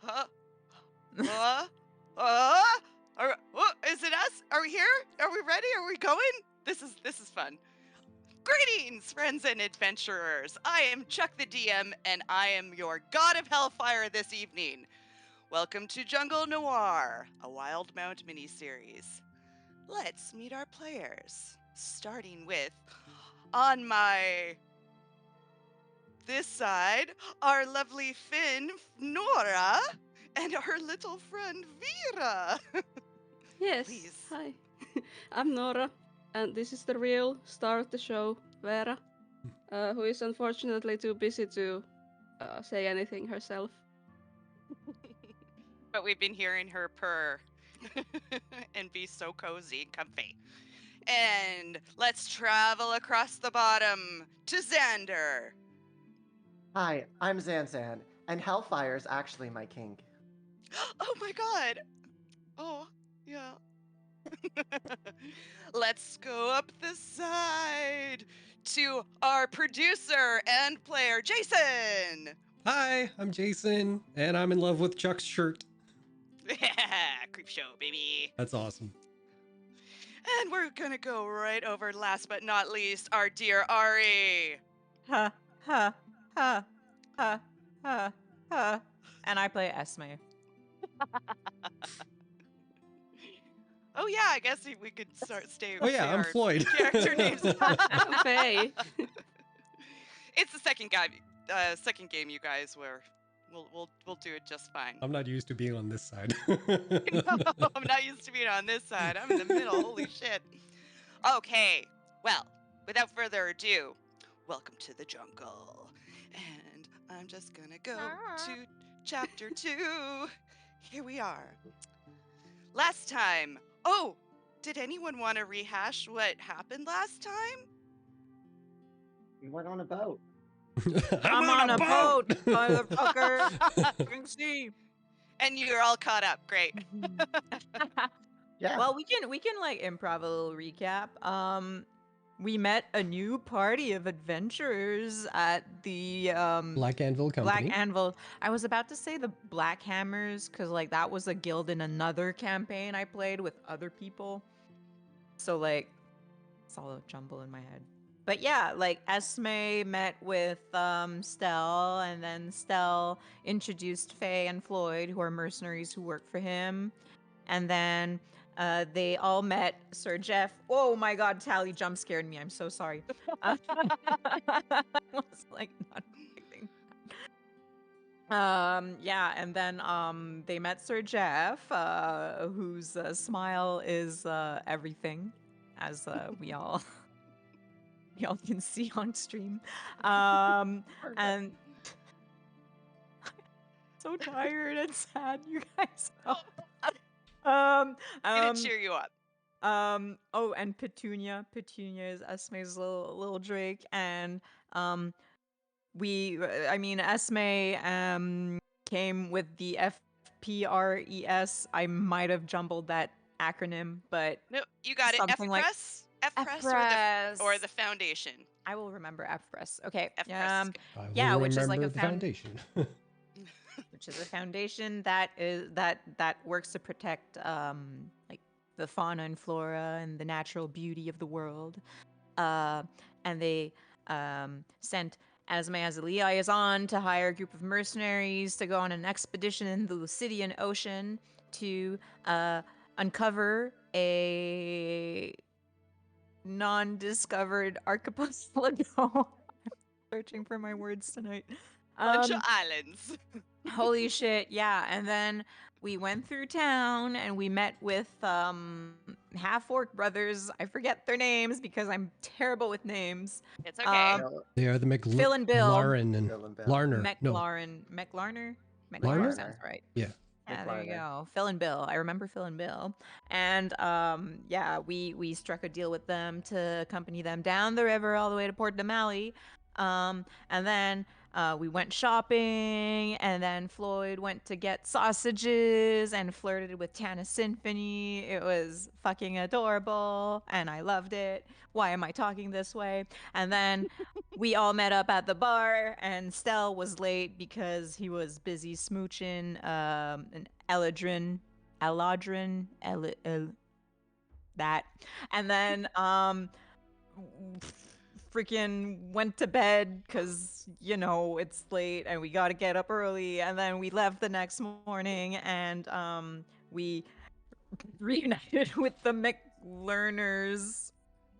Huh? Is it us? Are we here? Are we ready? Are we going? This is fun. Greetings, friends and adventurers. I am Chuck the DM, and I am your god of hellfire this evening. Welcome to Jungle Noir, a Wildemount mini-series. Let's meet our players, starting with, on my this side, our lovely Finn, Nora, and our little friend Vera. Yes, Please. hi. I'm Nora, and this is the real star of the show, Vera, who is unfortunately too busy to say anything herself. But we've been hearing her purr and be so cozy and comfy. And let's travel across the bottom to Xander. Hi, I'm Zanzan, and Hellfire's actually my king. Oh my god. Oh, yeah. Let's go up the side to our producer and player, Jason. Hi, I'm Jason, and I'm in love with Chuck's shirt. Yeah, creep show, baby. That's awesome. And we're gonna go right over, last but not least, our dear Ari. Ha, ha, ha, ha, ha, ha. And I play Esme. Oh yeah, I guess we could stay. Oh yeah, say I'm our Floyd. Character names. Hey. It's the second game, you guys. Where we'll do it just fine. I'm not used to being on this side. No, I'm not used to being on this side. I'm in the middle. Holy shit. Okay, well, without further ado, welcome to the jungle. And I'm just gonna go to chapter 2. Here we are. Last time. Oh, did anyone want to rehash what happened last time? We went on a boat. I'm on a boat, motherfucker. Drink sea. And you're all caught up. Great. Yeah. Well, we can like improv a little recap. We met a new party of adventurers at the Black Anvil Company. Black Anvil. I was about to say the Black Hammers because like that was a guild in another campaign I played with other people. So like it's all a jumble in my head. But yeah, like Esme met with Stell, and then Stell introduced Faye and Floyd, who are mercenaries who work for him. And then they all met Sir Jeff. Oh my god, Tally jump scared me. I'm so sorry. I was like not expecting that. Yeah, and then they met Sir Jeff, whose smile is everything, as we all y'all can see on stream. And so tired and sad, you guys. Gonna cheer you up. Oh, and Petunia. Petunia is Esme's little Drake, and Esme came with the FPRES. I might have jumbled that acronym, but No, you got it. something like F-Press? F-Press F-Press. or the Foundation. I will remember F-Press. Okay. F-Press. I will Yeah, which is like remember a the foundation. which is a foundation that works to protect like the fauna and flora and the natural beauty of the world. And they sent Esme as a liaison to hire a group of mercenaries to go on an expedition in the Lucidian Ocean to uncover a non-discovered archipelago. I'm searching for my words tonight. Bunch of islands. Holy shit, yeah. And then we went through town and we met with half-orc brothers. I forget their names because I'm terrible with names. It's okay. They are the Phil and Bill. Lauren and Phil and Bill. Larner. No, McLarner? Larner? Sounds right. Yeah. Yeah, there you McLarner. go. Phil and Bill. I remember Phil and Bill. And yeah, we struck a deal with them to accompany them down the river all the way to Port Damali. And then we went shopping, and then Floyd went to get sausages and flirted with Tana Symphony. It was fucking adorable, and I loved it. Why am I talking this way? And then we all met up at the bar, and Stell was late because he was busy smooching an that, and then freaking went to bed because it's late and we got to get up early, and then we left the next morning, and we reunited with the McLearners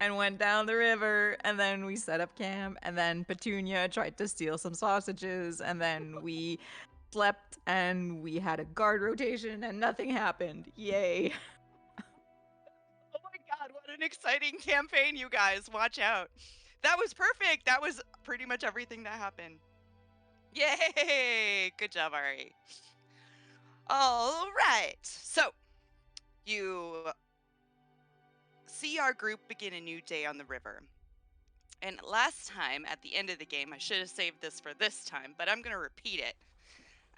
and went down the river, and then we set up camp, and then Petunia tried to steal some sausages, and then we slept, and we had a guard rotation, and nothing happened. Yay. Oh my god, what an exciting campaign, you guys. Watch out. That was perfect. That was pretty much everything that happened. Yay! Good job, Ari. All right. So, you see our group begin a new day on the river. And last time, at the end of the game, I should have saved this for this time, but I'm going to repeat it.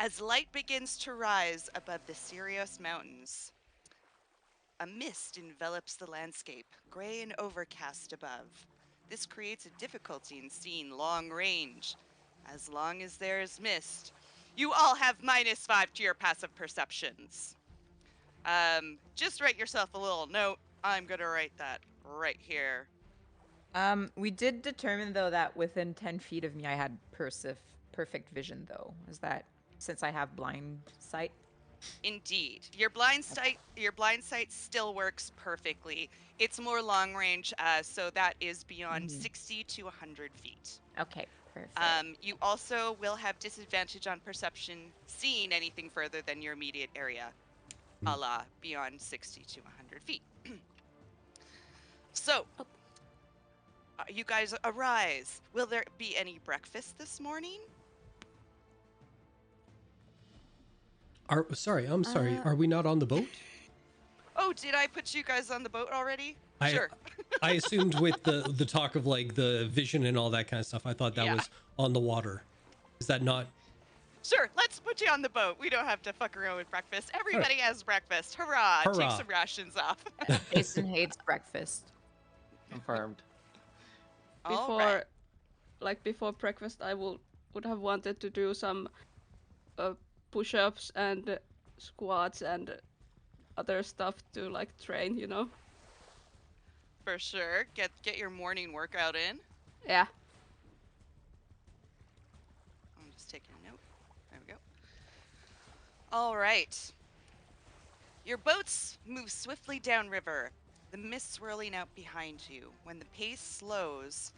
As light begins to rise above the Sirius Mountains, a mist envelops the landscape, gray and overcast above. This creates a difficulty in seeing long range. As long as there is mist, you all have -5 to your passive perceptions. Just write yourself a little note. I'm gonna write that right here. We did determine though that within 10 feet of me I had perfect vision though. Is that since I have blind sight? Indeed, your blind sight still works perfectly. It's more long range, so that is beyond 60 to 100 feet. Okay, perfect. You also will have disadvantage on perception, seeing anything further than your immediate area, a la beyond 60 to 100 feet. So, you guys arise. Will there be any breakfast this morning? I'm sorry. Are we not on the boat? Oh, did I put you guys on the boat already? Sure. I assumed with the talk of like the vision and all that kind of stuff, I thought that was on the water. Is that not? Sure, let's put you on the boat. We don't have to fuck around with breakfast. Everybody has breakfast. Hurrah! Hurrah. Take some rations off. Jason hates breakfast. Confirmed. All right. Before breakfast, I would have wanted to do some push-ups and squats and other stuff to like train, For sure. Get your morning workout in. Yeah. I'm just taking a note. There we go. All right. Your boats move swiftly downriver, the mist swirling out behind you. When the pace slows,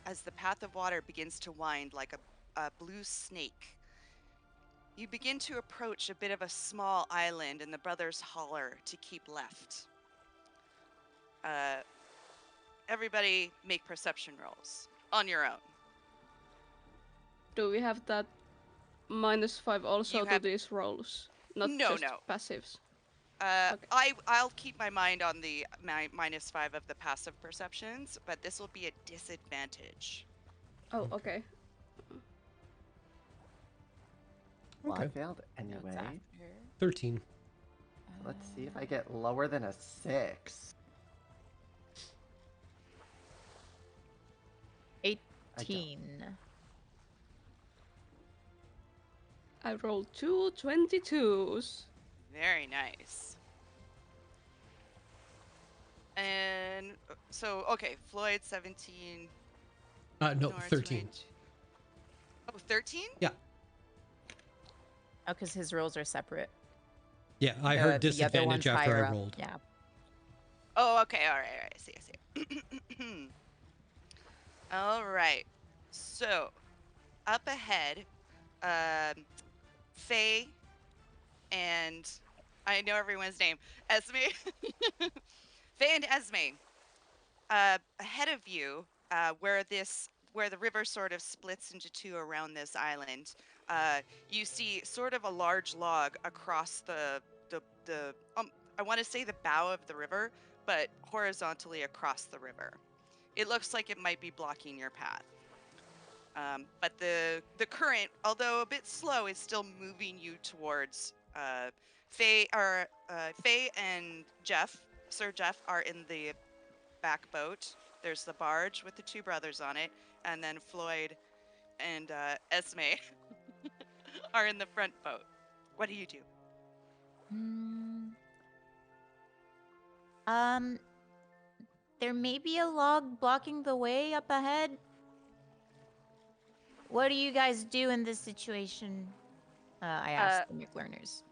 as the path of water begins to wind like a blue snake, you begin to approach a bit of a small island, and the brothers holler to keep left. Everybody make perception rolls on your own. Do we have that -5 also to have- these rolls? Not No, just no. passives. Okay. I'll keep my mind on the -5 of the passive perceptions, but this will be a disadvantage. Oh, okay. Well, I Okay. failed anyway. 13. Let's see if I get lower than a 6. 18. I rolled 2 22s. Very nice. And so, okay, Floyd 17. No, Nora 13. 22. Oh, 13? Yeah. Oh, because his rolls are separate. Yeah, I heard The other one's disadvantage after higher I up. rolled. Yeah. Oh, okay, all right. I see. All right. So, up ahead, Faye and I know everyone's name. Esme. Faye and Esme. Ahead of you, where the river sort of splits into two around this island, you see sort of a large log across the I want to say the bow of the river, but horizontally across the river. It looks like it might be blocking your path. But the current, although a bit slow, is still moving you towards Faye and Jeff. Sir Jeff are in the back boat. There's the barge with the two brothers on it, and then Floyd and Esme are in the front boat. What do you do? Hmm. There may be a log blocking the way up ahead. What do you guys do in this situation? I asked the McLearners.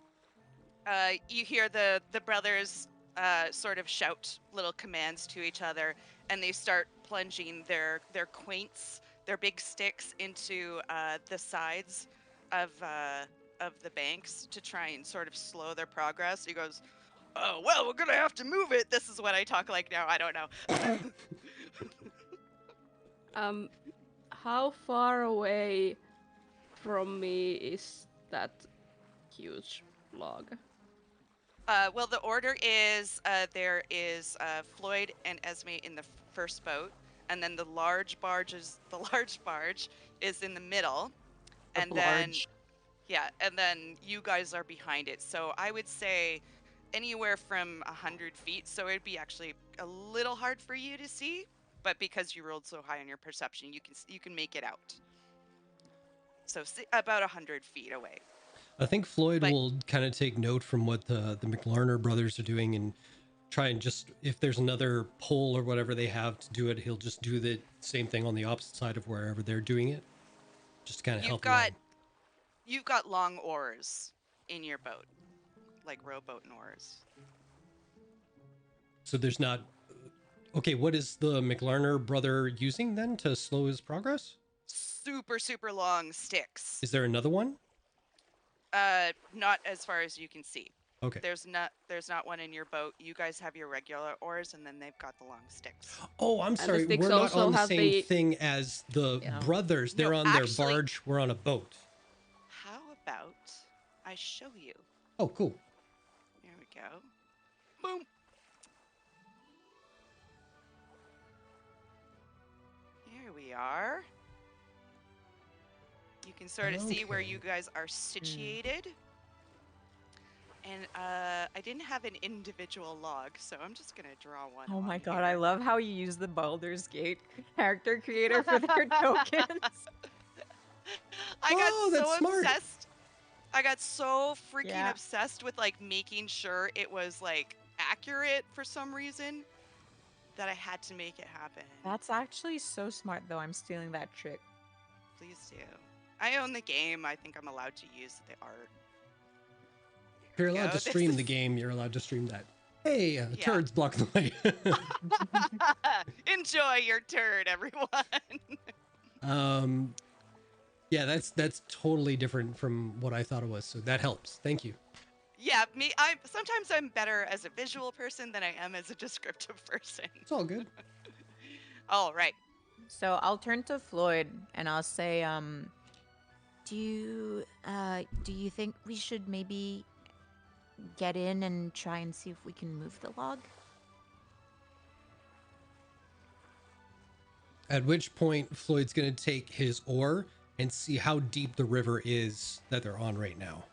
You hear the brothers sort of shout little commands to each other, and they start plunging their quaints, their big sticks, into the sides of the banks to try and sort of slow their progress. He goes, "Oh well, we're gonna have to move it." This is what I talk like now. I don't know. How far away from me is that huge log? Well, the order is there is Floyd and Esme in the first boat, and then the large barge is in the middle, and then and then you guys are behind it. So I would say anywhere from 100 feet. So it'd be actually a little hard for you to see, but because you rolled so high on your perception, you can make it out. So about 100 feet away. I think Floyd will kind of take note from what the McLarner brothers are doing and try and just, if there's another pole or whatever they have to do it, he'll just do the same thing on the opposite side of wherever they're doing it. Just to kind of help along. You've got long oars in your boat, like rowboat and oars. So there's not... Okay, what is the McLarner brother using then to slow his progress? Super, super long sticks. Is there another one? Not as far as you can see. Okay. There's not one in your boat. You guys have your regular oars, and then they've got the long sticks. Oh, I'm sorry. We're not on the same thing as the brothers. They're on their barge. We're on a boat. How about I show you? Oh, cool. Here we go. Boom. Here we are. You can sort of see where you guys are situated. And I didn't have an individual log, so I'm just going to draw one. Oh my god, I love how you use the Baldur's Gate character creator for their tokens. I got so obsessed. I got so freaking obsessed with like making sure it was like accurate for some reason that I had to make it happen. That's actually so smart though. I'm stealing that trick. Please do. I own the game. I think I'm allowed to use the art. If you're allowed to stream the game, you're allowed to stream that. Hey, turds blocking the way. Enjoy your turd, everyone. Yeah, that's totally different from what I thought it was, so that helps. Thank you. Yeah, sometimes I'm better as a visual person than I am as a descriptive person. It's all good. All right. So I'll turn to Floyd and I'll say, do you think we should maybe get in and try and see if we can move the log? At which point Floyd's going to take his oar and see how deep the river is that they're on right now.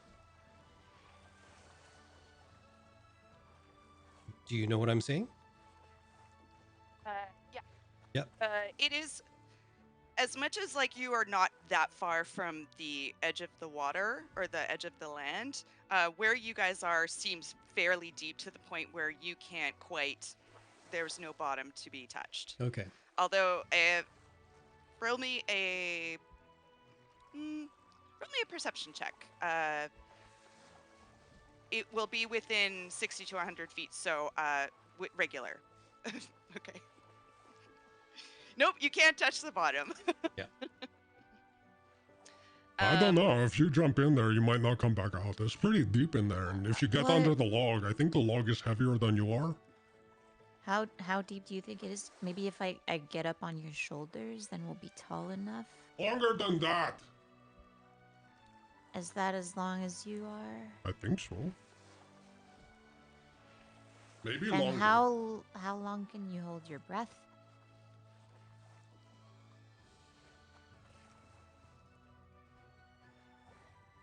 Do you know what I'm saying? Yeah. Yep. It is, as much as like you are not that far from the edge of the water or the edge of the land, where you guys are seems fairly deep to the point where you can't quite, there's no bottom to be touched. Okay. Although, roll me a perception check. It will be within 60 to 100 feet, so regular. Okay. Nope, you can't touch the bottom. Yeah. I don't know. If you jump in there, you might not come back out. It's pretty deep in there, and if you get under the log, I think the log is heavier than you are. How deep do you think it is? Maybe if I get up on your shoulders, then we'll be tall enough? Longer than that. Is that as long as you are? I think so. Maybe and longer. How long can you hold your breath?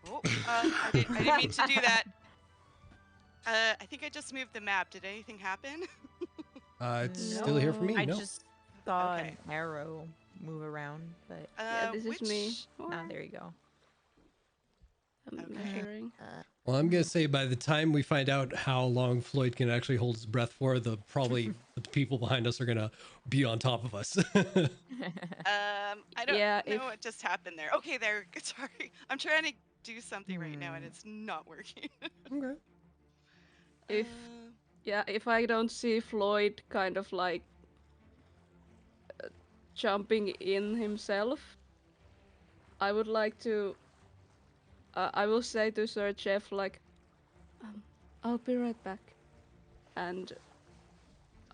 Oh, I didn't mean to do that. I think I just moved the map. Did anything happen? It's still here for me. I no. just saw an arrow move around, but Yeah, this is me. Which... there you go. I'm Okay. measuring. Well, I'm gonna say by the time we find out how long Floyd can actually hold his breath for, probably the people behind us are gonna be on top of us. I don't Yeah, know if what just happened there. Okay, there. Sorry, I'm trying to do something right now and it's not working. Okay. if yeah, if I don't see Floyd kind of like jumping in himself, I would like to. I will say to Sir Jeff like, I'll be right back, and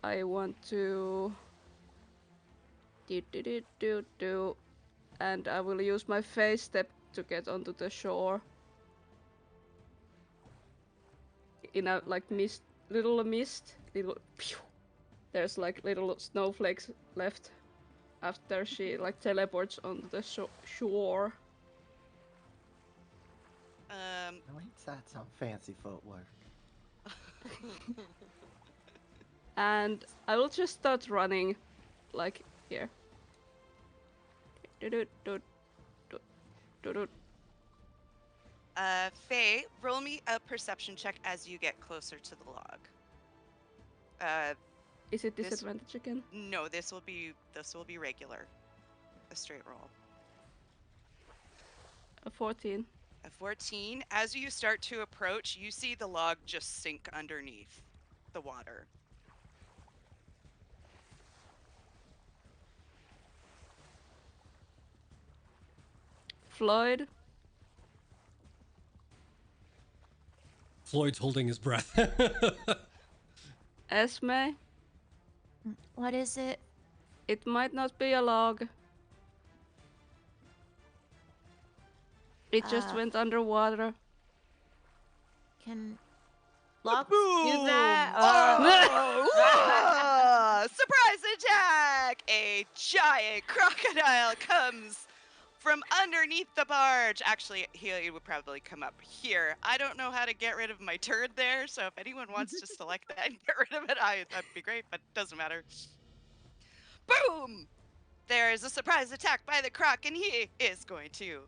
I want to do, and I will use my face step to get onto the shore. In a like mist, little pew. There's like little snowflakes left after she like teleports onto the shore. No, ain't that some fancy footwork? And I will just start running, like here. Faye, roll me a perception check as you get closer to the log. Is it This- disadvantage again? No, this will be regular. A straight roll. A 14. A 14. As you start to approach, you see the log just sink underneath the water. Floyd, Floyd's holding his breath. Esme, What is it? it might not be a log. It just went underwater. Can Lock, Boom! use that. Surprise attack! A giant crocodile comes from underneath the barge. Actually, he would probably come up here. I don't know how to get rid of my turd there, so if anyone wants to select that and get rid of it, that'd be great, but it doesn't matter. Boom! There is a surprise attack by the croc, and he is going to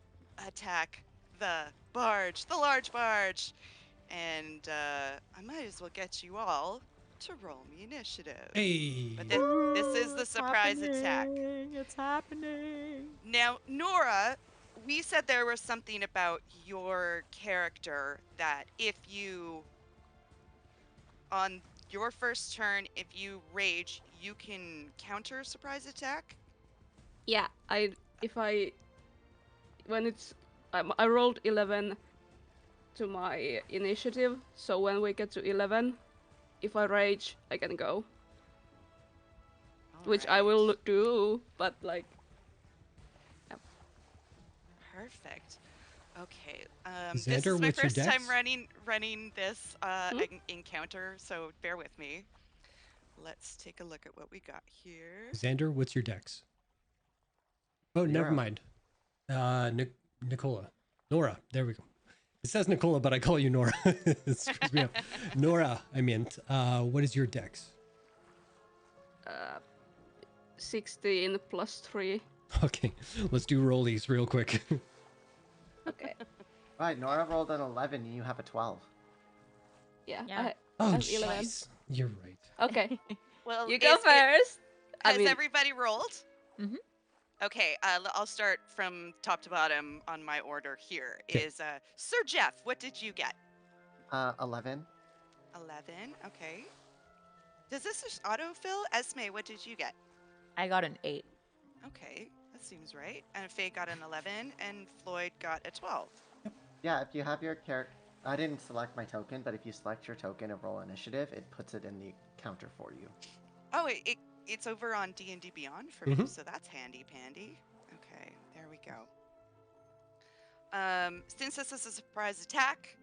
attack the barge, the large barge. And I might as well get you all to roll me initiative. Hey. But this is the It's surprise attack. happening, It's happening. Now, Nora, we said there was something about your character that if you, on your first turn, if you rage, you can counter surprise attack. Yeah, when it's, I rolled 11 to my initiative, so when we get to 11, if I rage, I can go. Which I will do, but like... Yeah. Perfect. Okay. Xander, This is my what's your first time dex? running this encounter, so bear with me. Let's take a look at what we got here. Xander, what's your dex? Oh, never 0. mind. Nicola. Nora. There we go. It says Nicola, but I call you Nora. It screws me up. Nora, I meant. What is your dex? 16 plus 3. Okay, let's do rollies real quick. Okay. Right, Nora rolled an 11 and you have a 12. Yeah. Yeah. Oh, have 11. jeez. You're right. Okay. Well, You go first. Has everybody rolled? Mhm. Okay, I'll start from top to bottom on my order here. 'Kay. Is Sir Jeff, what did you get? 11. 11, okay. Does this just autofill? Esme, what did you get? I got an 8. Okay, that seems right. And Faye got an 11, and Floyd got a 12. Yeah, if you have your character... I didn't select my token, but if you select your token and roll initiative, it puts it in the counter for you. Oh, it's over on D&D Beyond for me, Mhm. so that's handy pandy. Okay, there we go. Since this is a surprise attack,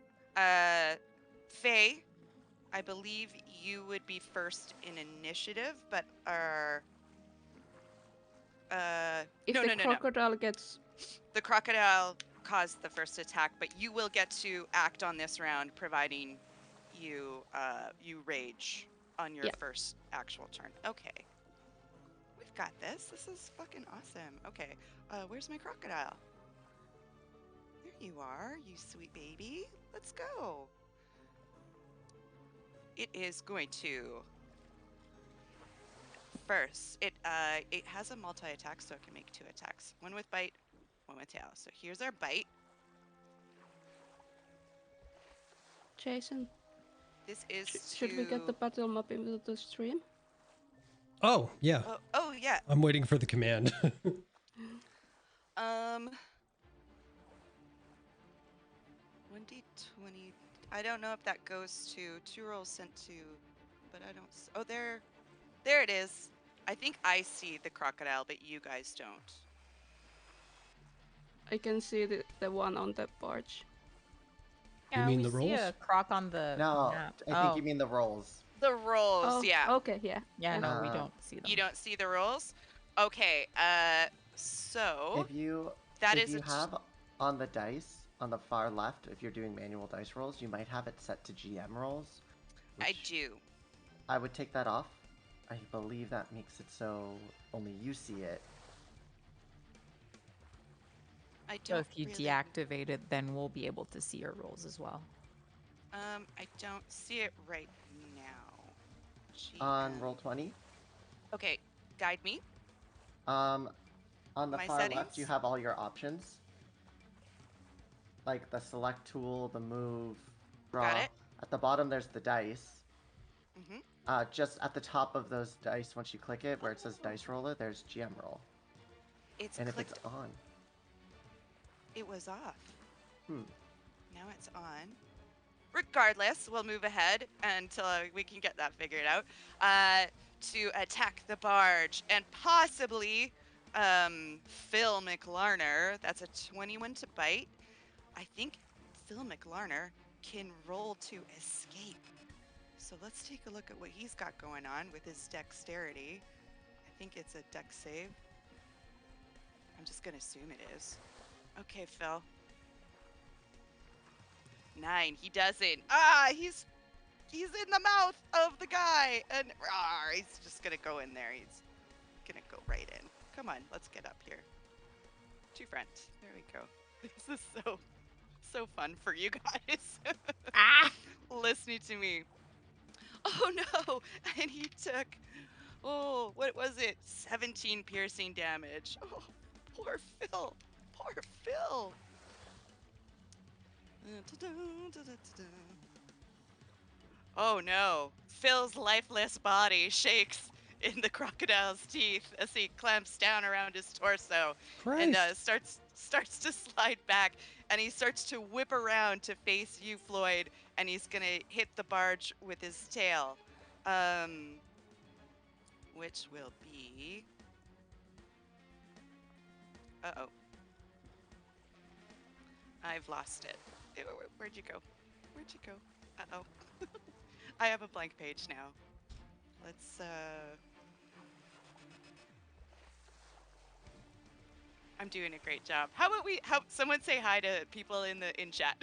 Faye, I believe you would be first in initiative, but If no, the no, no, no. crocodile gets... The crocodile caused the first attack, but you will get to act on this round, providing you rage on your Yeah. first actual turn. Okay. We've got this. This is fucking awesome. Okay, where's my crocodile? There you are, you sweet baby. Let's go. It is going to first. It has a multi-attack, so it can make 2 attacks. One with bite, one with tail. So here's our bite. Jason, This is should we get the battle map into the stream? Oh, yeah. Oh yeah. I'm waiting for the command. 1d20. I don't know if that goes to 2 rolls sent to, but I don't. Oh, there it is. I think I see the crocodile, but you guys don't. I can see the one on the barge. You Yeah, mean we the see rolls? a croc on the No, map. I think you mean the rolls. The rolls, Oh, yeah. okay, yeah. Yeah, no, we Uh, don't see them. You don't see the rolls? Okay, so If you that if is you a t- have on the dice on the far left, if you're doing manual dice rolls, you might have it set to GM rolls. I which do. I would take that off. I believe that makes it so only you see it. I So don't if you really, deactivate it, then we'll be able to see your rolls as well. I don't see it right now. On GM. Roll20, Okay, guide me. on the My far left, you settings? have all your options. Like the select tool, the move, draw. Got it. At the bottom, there's the dice. Mhm. Just at the top of those dice, once you click it, where it says dice roller, there's GM roll. It's And if clicked. it's on, It was off. hmm. Now it's on. Regardless, we'll move ahead until we can get that figured out. To attack the barge and possibly Phil McLarner. That's a 21 to bite. I think Phil McLarner can roll to escape. So let's take a look at what he's got going on with his dexterity. I think it's a dex save. I'm just going to assume it is. Okay, Phil. 9. He doesn't. He's in the mouth of the guy, and he's just gonna go in there. He's gonna go right in. Come on, let's get up here. 2 friends. There we go. This is so fun for you guys. Listening to me. Oh no! And he took, what was it? 17 piercing damage. Oh, poor Phil. Poor Phil. Oh no. Phil's lifeless body shakes in the crocodile's teeth as he clamps down around his torso and Christ. starts to slide back, and he starts to whip around to face you, Floyd, and he's gonna hit the barge with his tail, which will be uh-oh, I've lost it. Where'd you go? Uh-oh. I have a blank page now. Let's I'm doing a great job. How about someone say hi to people in chat?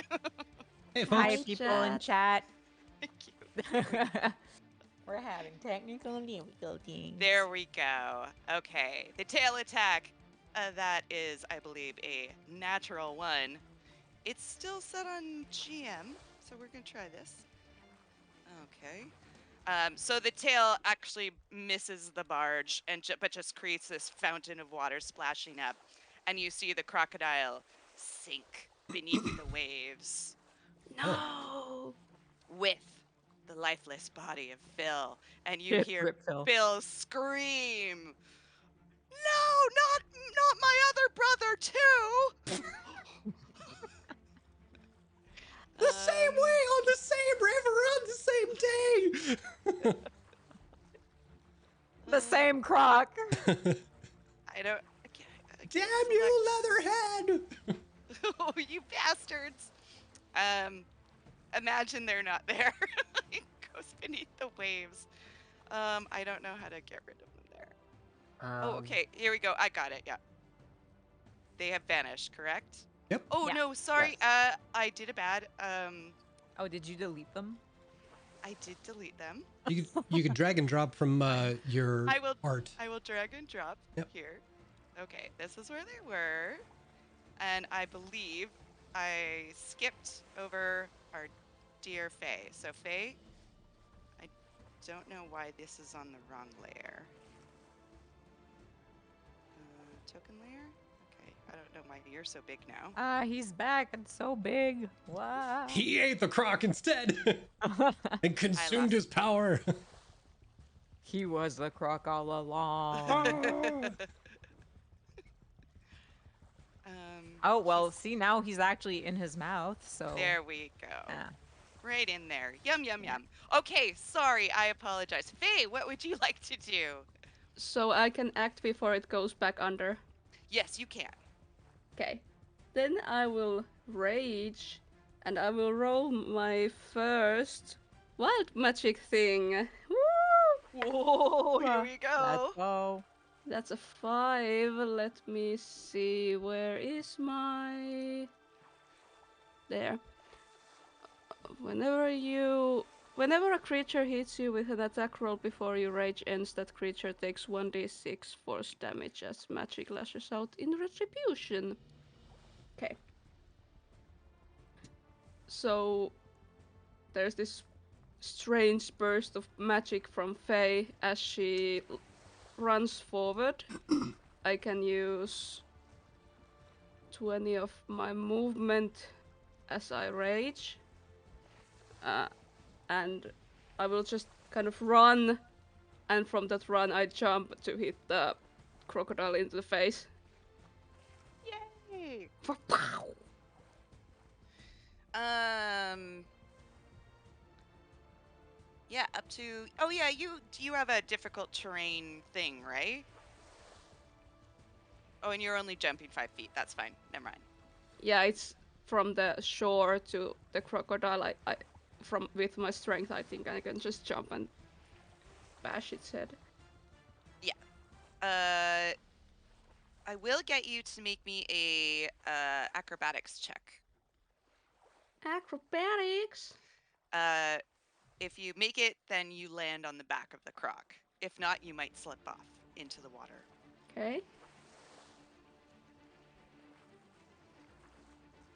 Hey, Hi, folks. people in chat. Thank you. We're having technical difficulties. There we go. Okay, the tail attack. That is, I believe, a natural 1. It's still set on GM, so we're gonna try this. Okay. So the tail actually misses the barge, but just creates this fountain of water splashing up, and you see the crocodile sink beneath the waves. No! With the lifeless body of Phil, and you hear Rip Phil. Phil scream, "No, not my other brother too!" The same way on the same river on the same day. The same croc. I don't. I can't Damn select- you, Leatherhead! Oh, you bastards! Imagine they're not there. It goes beneath the waves. I don't know how to get rid of them there. Oh, okay. Here we go. I got it. Yeah. They have vanished, correct? Yep. Oh Yeah. no, sorry. Yes. I did a bad. Oh, did you delete them? I did delete them. You could drag and drop from your I will art. I will drag and drop Yep. here. Okay, this is where they were. And I believe I skipped over our dear Faye. So Faye, I don't know why this is on the wrong layer. Token layer? Okay, I don't know why you're so big now. Ah, he's back and so big. Wow. He ate the croc instead and consumed his power. He was the croc all along. Oh, well, see, now he's actually in his mouth, so... There we go. Yeah. Right in there. Yum, yum, yum. Okay, sorry, I apologize. Faye, what would you like to do? So I can act before it goes back under. Yes, you can. Okay. Then I will rage, and I will roll my first wild magic thing. Woo! Whoa, here we go. Let's go. That's a 5. Let me see. Where is my... There. Whenever a creature hits you with an attack roll before your rage ends, that creature takes 1d6 force damage as magic lashes out in retribution. Okay. So there's this strange burst of magic from Faye as she runs forward. I can use 20 of my movement as I rage. And I will just kind of run, and from that run I jump to hit the crocodile into the face. Yay! Yeah, up to... Oh yeah, you have a difficult terrain thing, right? Oh, and you're only jumping 5 feet. That's fine. Never mind. Yeah, it's from the shore to the crocodile. With my strength, I think I can just jump and bash its head. Yeah. I will get you to make me a acrobatics check. Acrobatics? If you make it, then you land on the back of the croc. If not, you might slip off into the water. Okay.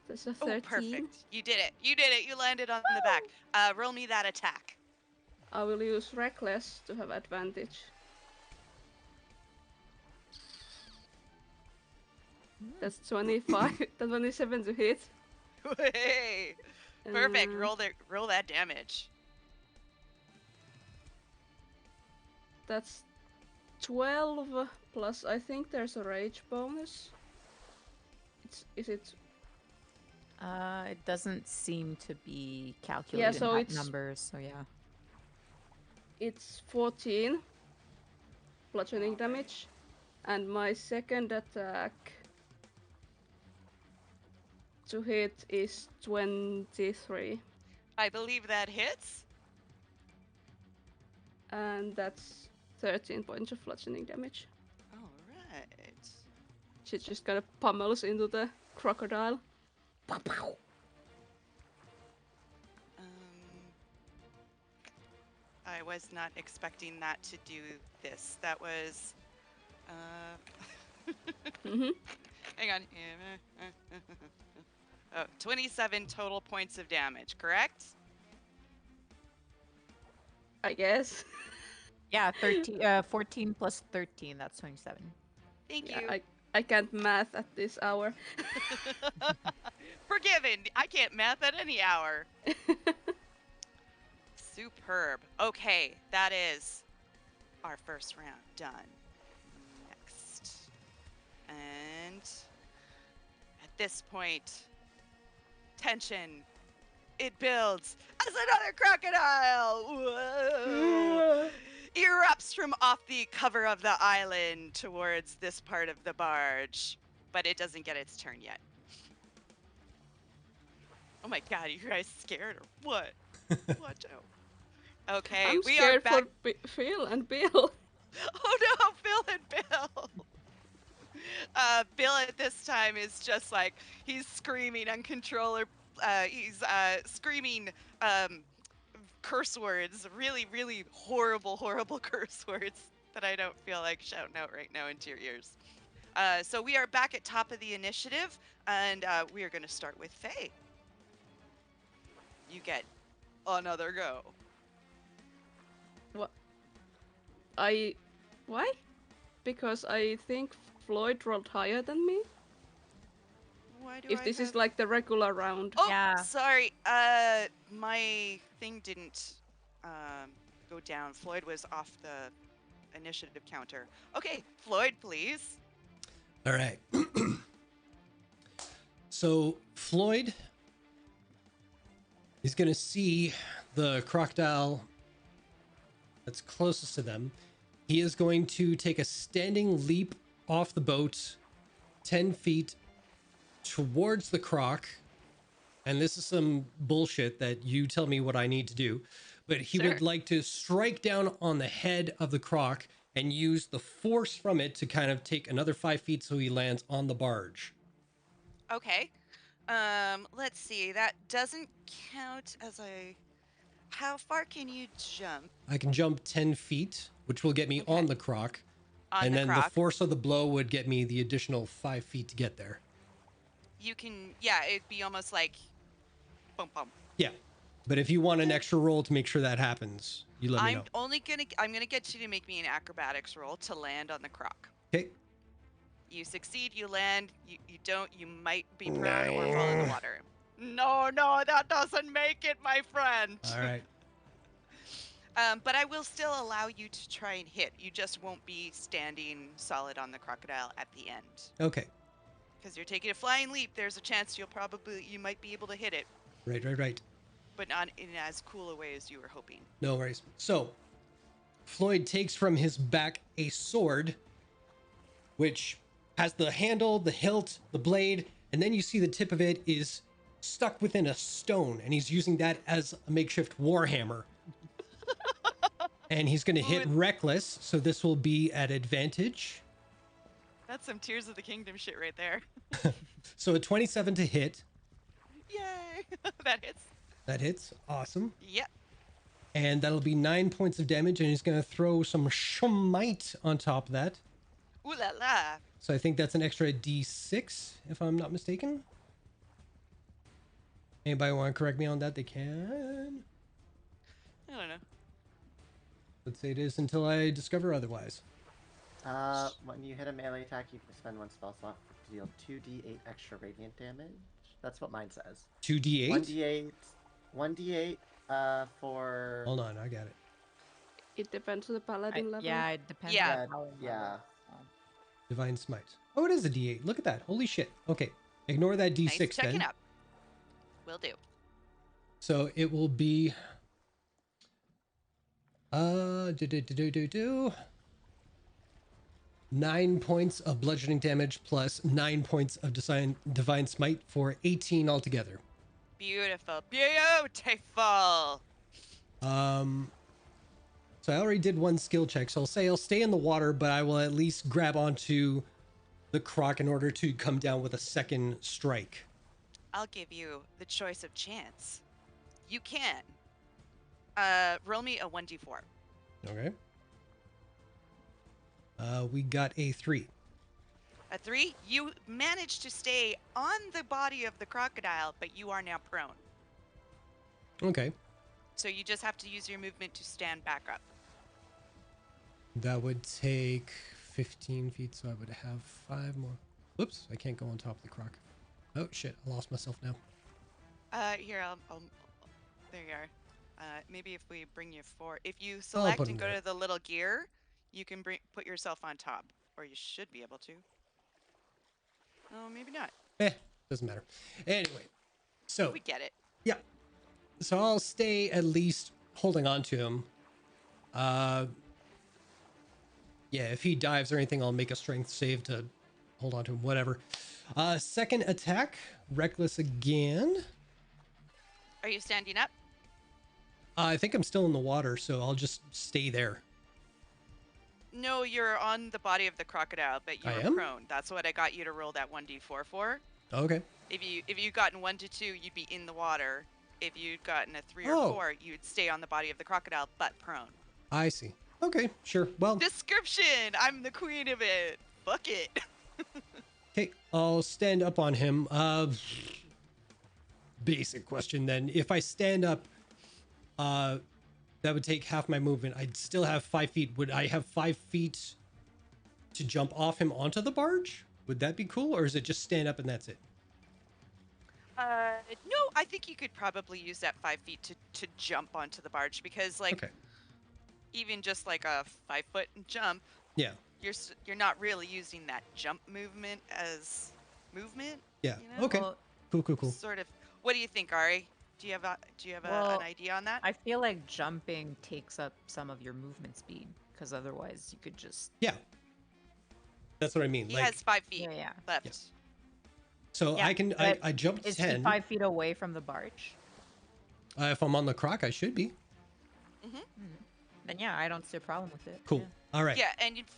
That's a 13. Oh, perfect. You did it. You did it. You landed on the back. Roll me that attack. I will use Reckless to have advantage. That's 25. 27 to hit. Hey, perfect. Roll that damage. That's 12 plus. I think there's a rage bonus. Is it? It doesn't seem to be calculated so in it's numbers, so yeah. It's 14 bludgeoning damage, and my second attack to hit is 23. I believe that hits. And that's 13 points of bludgeoning damage. All right. She just kind of pummels into the crocodile. I was not expecting that to do this. That was... Hang on. Oh, 27 total points of damage, correct? I guess. Yeah, 14 plus 13, that's 27. Thank Yeah, you. I can't math at this hour. Forgiven. I can't math at any hour. Superb. Okay, that is our first round done. Next. And at this point, tension. It builds as another crocodile. Whoa. Erupts from off the cover of the island towards this part of the barge, but it doesn't get its turn yet. Oh my god, are you guys scared or what? Watch out. Okay, I'm we scared are back. for Phil and Bill. Oh no, Phil and Bill. Bill at this time is just like, he's screaming uncontrollable. He's screaming curse words, really, really horrible, horrible curse words that I don't feel like shouting out right now into your ears. So we are back at top of the initiative, and we are going to start with Faye. You get another go. What? Why? Because I think Floyd rolled higher than me. Why do If I this have... is like the regular round. Oh, Yeah. sorry. My thing didn't go down. Floyd was off the initiative counter. Okay, Floyd, please. All right. So Floyd is going to see the crocodile that's closest to them. He is going to take a standing leap off the boat 10 feet towards the croc. And this is some bullshit that you tell me what I need to do. But he would Sure. like to strike down on the head of the croc and use the force from it to kind of take another 5 feet so he lands on the barge. Okay. Let's see. That doesn't count as a... How far can you jump I can jump 10 feet, which will get me Okay. on the croc. on And the then croc? the force of the blow would get me the additional 5 feet to get there. You can... Yeah, it'd be almost like... Bum, bum. Yeah. But if you want an extra roll to make sure that happens, you let me know. I'm gonna get you to make me an acrobatics roll to land on the croc. Okay. You succeed, you land. You don't, you might be prone or fall in the water. No, that doesn't make it, my friend. All right. But I will still allow you to try and hit. You just won't be standing solid on the crocodile at the end. Okay. Because you're taking a flying leap, there's a chance you might be able to hit it, Right. but not in as cool a way as you were hoping. No worries. So, Floyd takes from his back a sword, which has the handle, the hilt, the blade, and then you see the tip of it is stuck within a stone, and he's using that as a makeshift warhammer. And he's going to hit Reckless, so this will be at advantage. That's some Tears of the Kingdom shit right there. So a 27 to hit. Yay! That hits. That hits. Awesome. Yep. And that'll be 9 points of damage, and he's going to throw some Shemite on top of that. Ooh la la. So I think that's an extra d6, if I'm not mistaken. Anybody want to correct me on that? They can. I don't know. Let's say it is until I discover otherwise. When you hit a melee attack, you can spend one spell slot to deal 2d8 extra radiant damage. That's what mine says. 2d8? 1d8, for... Hold on, I got it. It depends on the paladin level. Yeah, it depends Yeah. on the paladin Yeah. level. Divine Smite. Oh, it is a d8. Look at that. Holy shit. Okay. Ignore that d6 Nice checking then. up. Will do. So it will be... 9 points of bludgeoning damage plus 9 points of divine smite for 18 altogether. Beautiful. Beautiful. So I already did one skill check, so I'll say I'll stay in the water, but I will at least grab onto the croc in order to come down with a second strike. I'll give you the choice of chance. You can. Roll me a 1d4. Okay. We got a 3. A 3, you managed to stay on the body of the crocodile, but you are now prone. Okay. So you just have to use your movement to stand back up. That would take 15 feet, so I would have 5 more. Whoops, I can't go on top of the croc. Oh, shit, I lost myself now. Here, I'll there you are. Maybe if we bring you forward. If you I'll select put and him go there. to the little gear, you can put yourself on top. Or you should be able to. Oh, maybe not. Doesn't matter. Anyway, so, We get it. yeah. So I'll stay at least holding on to him. Yeah, if he dives or anything, I'll make a strength save to hold on to him, whatever. Second attack, Reckless again. Are you standing up? I think I'm still in the water, so I'll just stay there. No, you're on the body of the crocodile, but I you're am? prone. That's what I got you to roll that 1d4 for. Okay. If you gotten 1 to 2, you'd be in the water. if you'd gotten a 3 or Oh. 4, you'd stay on the body of the crocodile, but prone. I see. Okay, sure. Well, Description! I'm the queen of it. Fuck it. okay, I'll stand up on him. Basic question then. If I stand up, that would take half my movement. I'd still have 5 feet. Would I have 5 feet to jump off him onto the barge? Would that be cool, or is it just stand up and that's it? No, I think you could probably use that 5 feet to jump onto the barge because, like, Okay. even just like a 5-foot jump, Yeah. you're not really using that jump movement as movement. Yeah. You know? Okay. Well, Cool. Sort of. What do you think, Ari? Do you have Well, an idea on that? I feel like jumping takes up some of your movement speed because otherwise you could just. Yeah. That's what I mean. He Like, has 5 feet Yeah. left. Yeah. so Yeah, I can, but I jumped Is 10. he 5 feet away from the barge? If I'm on the croc, I should be. Then yeah, I don't see a problem with it. Cool. Yeah. All right. Yeah,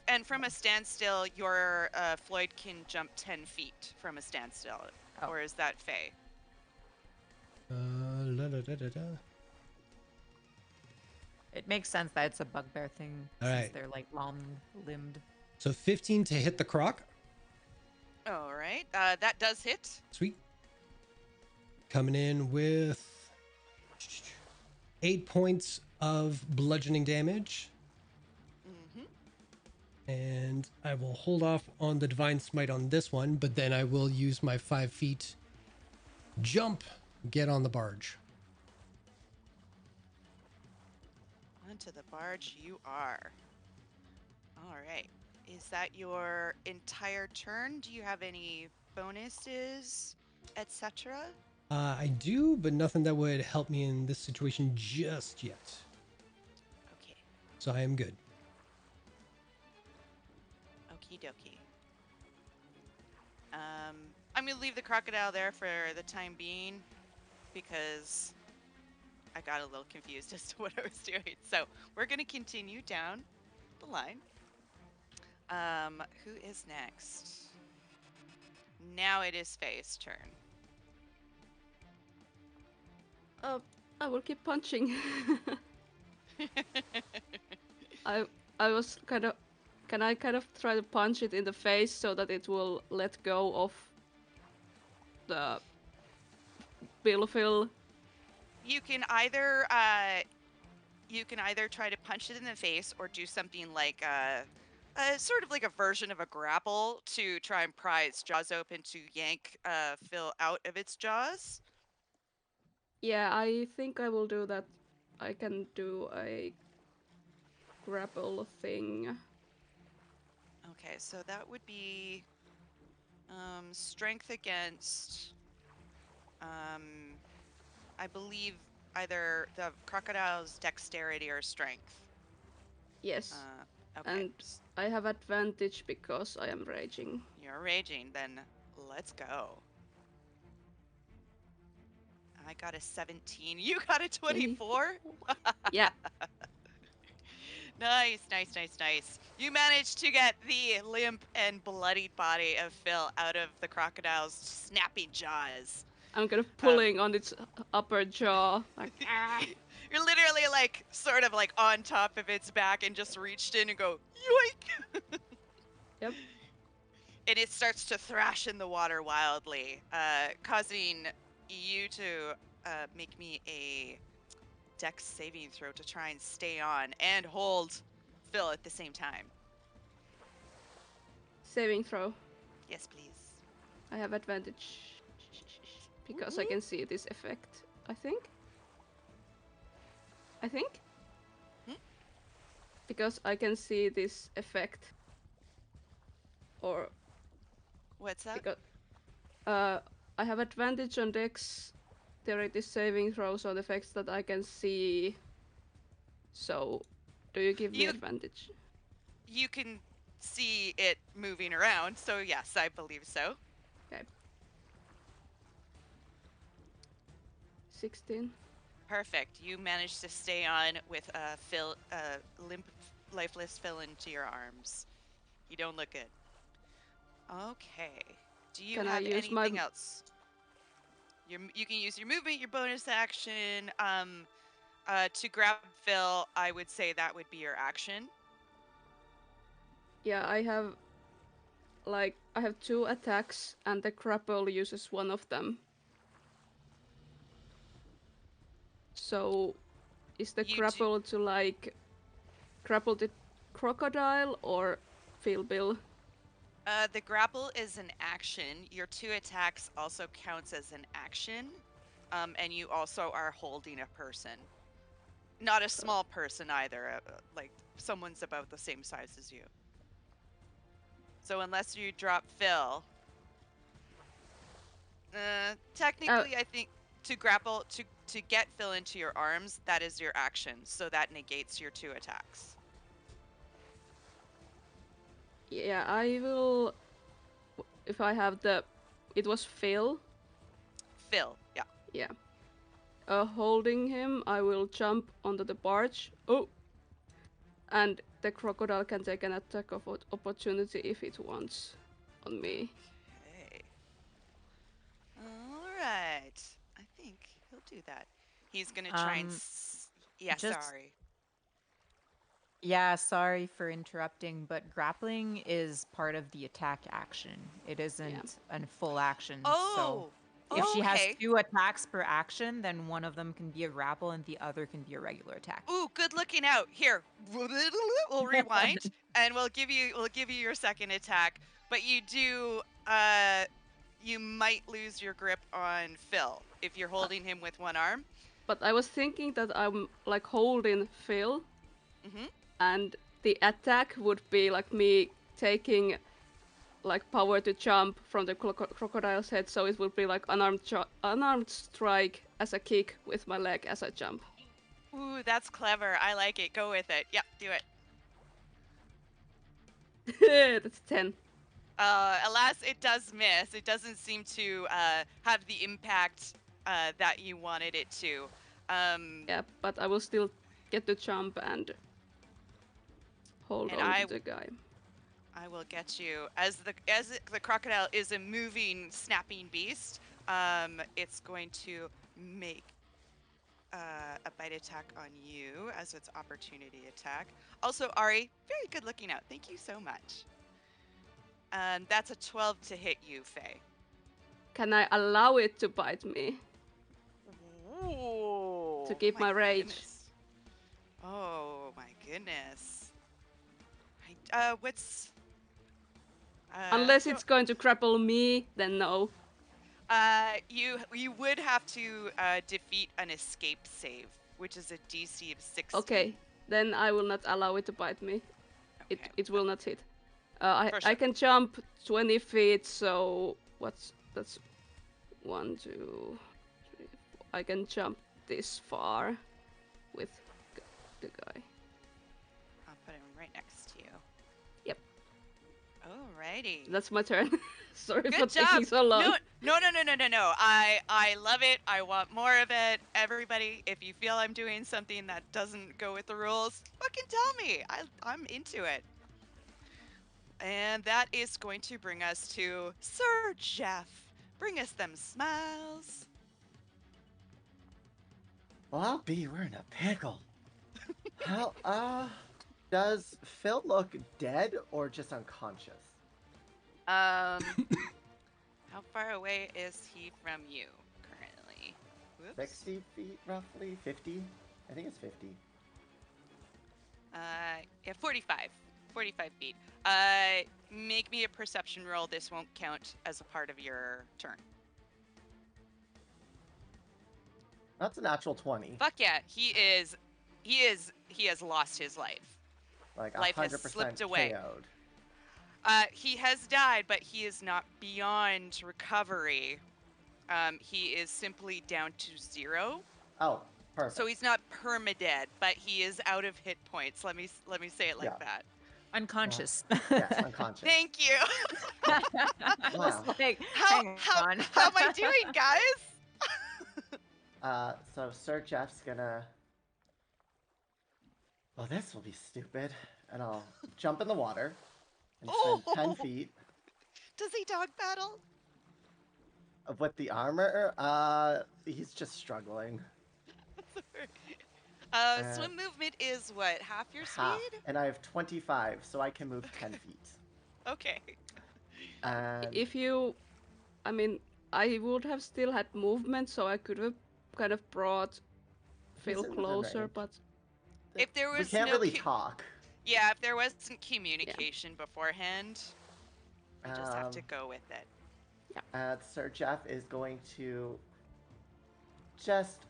and from a standstill, your Floyd can jump 10 feet from a standstill. Oh. Or is that Faye? It makes sense that it's a bugbear thing All since right. they're like long-limbed. So 15 to hit the croc. All right, that does hit. Sweet. Coming in with 8 points of bludgeoning damage. And I will hold off on the Divine Smite on this one, but then I will use my 5 feet jump, get on the barge. Onto the barge you are. All right. Is that your entire turn? Do you have any bonuses, etc.? I do, but nothing that would help me in this situation just yet. Okay. So I am good. Okie dokie. I'm gonna leave the crocodile there for the time being because I got a little confused as to what I was doing. So we're gonna continue down the line. Who is next? Now it is Faye's turn. I will keep punching. I was kind of. Can I kind of try to punch it in the face so that it will let go of the Bilfil? You can either try to punch it in the face or do something like a sort of like a version of a grapple to try and pry its jaws open to yank Phil out of its jaws. Yeah, I think I will do that. I can do a grapple thing. Okay, so that would be strength against, I believe, either the crocodile's dexterity or strength. Yes, Okay, and I have advantage because I am raging. you're raging, then let's go. I got a 17. You got a 24? Yeah, Nice. You managed to get the limp and bloodied body of Phil out of the crocodile's snapping jaws. I'm kind of pulling on its upper jaw. Like, You're literally like sort of like on top of its back and just reached in and go yoink. Yep. And it starts to thrash in the water wildly, causing you to make me a Dex saving throw to try and stay on and hold Phil at the same time. Saving throw. Yes, please. I have advantage because I can see this effect. I think. Because I can see this effect. Or What's that? because I have advantage on dexterity saving throws on effects that I can see. So, do you give me advantage? You can see it moving around, so yes, I believe so. Okay. 16. Perfect. You managed to stay on with Phil, limp, lifeless Phil into your arms. You don't look good. Okay. Do you Can I have use anything my- else? You can use your movement, your bonus action. To grab Phil, I would say that would be your action. Yeah, I have 2 attacks, and the grapple uses one of them. So, is the grapple to grapple the crocodile or Phil Bill? The grapple is an action. Your 2 attacks also counts as an action, and you also are holding a person. Not a small person either. Like someone's about the same size as you. So unless you drop Phil, technically, I think to grapple to get Phil into your arms, that is your action. So that negates your 2 attacks. Yeah, I will. If I have it was Phil. Phil, yeah. Yeah. Holding him, I will jump onto the barge. Oh! And the crocodile can take an attack of opportunity if it wants on me. Okay. All right. I think he'll do that. He's gonna try and. Yeah, sorry. Yeah, sorry for interrupting, but grappling is part of the attack action. It isn't a full action. So if she has 2 attacks per action, then one of them can be a grapple and the other can be a regular attack. Ooh, good looking out. Here, we'll rewind and we'll give you your second attack. But you do you might lose your grip on Phil if you're holding him with one arm. But I was thinking that I'm like holding Phil, and the attack would be like me taking like power to jump from the crocodile's head, so it would be like unarmed strike as a kick with my leg as I jump. Ooh, that's clever. I like it. Go with it. Yep, do it. That's 10. Alas, it does miss. It doesn't seem to have the impact that you wanted it to. Yeah, but I will still get to jump and hold on to the guy. I will get you as the crocodile is a moving, snapping beast. It's going to make a bite attack on you as its opportunity attack. Also, Ari, very good looking out. Thank you so much. That's a 12 to hit you, Faye. Can I allow it to bite me? Ooh, to keep my rage. Goodness. Oh my goodness. What's... Unless it's going to grapple me, then no. You would have to defeat an escape save, which is a DC of 16. Okay, then I will not allow it to bite me. Okay. It will not hit. I can jump 20 feet, so that's 1, 2, 3, 4. I can jump this far with the guy. I'll put him right next to you. Yep. Alrighty. That's my turn. Sorry Good for job. taking so long. No. I love it. I want more of it. Everybody, if you feel I'm doing something that doesn't go with the rules, fucking tell me. I'm into it. And that is going to bring us to Sir Jeff. Bring us them smiles. Well, I'll be. We're in a pickle. How, does Phil look dead or just unconscious? How far away is he from you currently? Whoops. 60 feet, roughly? 50? I think it's 50. Yeah, 45. 45 feet. Make me a perception roll. This won't count as a part of your turn. That's a natural 20. Fuck yeah, he has lost his life. Like 100% life has slipped away. KO'd. He has died, but he is not beyond recovery. He is simply down to 0. Oh, perfect. So he's not permadead, but he is out of hit points. Let me say it like that. Unconscious. Yes, unconscious. Thank you. Wow. Like, how am I doing, guys? So Sir Jeff's gonna... Well, this will be stupid. And I'll jump in the water and swim 10 feet. Does he dog battle? With the armor, he's just struggling. Swim movement is what? Half your Half, speed? and I have 25, so I can move 10 feet. Okay. And If you, I mean, I would have still had movement, so I could have kind of brought he's Phil in within closer, range. but If there We was can't no really talk. Yeah, if there wasn't communication beforehand, we just have to Um, go with it. Sir Jeff is going to just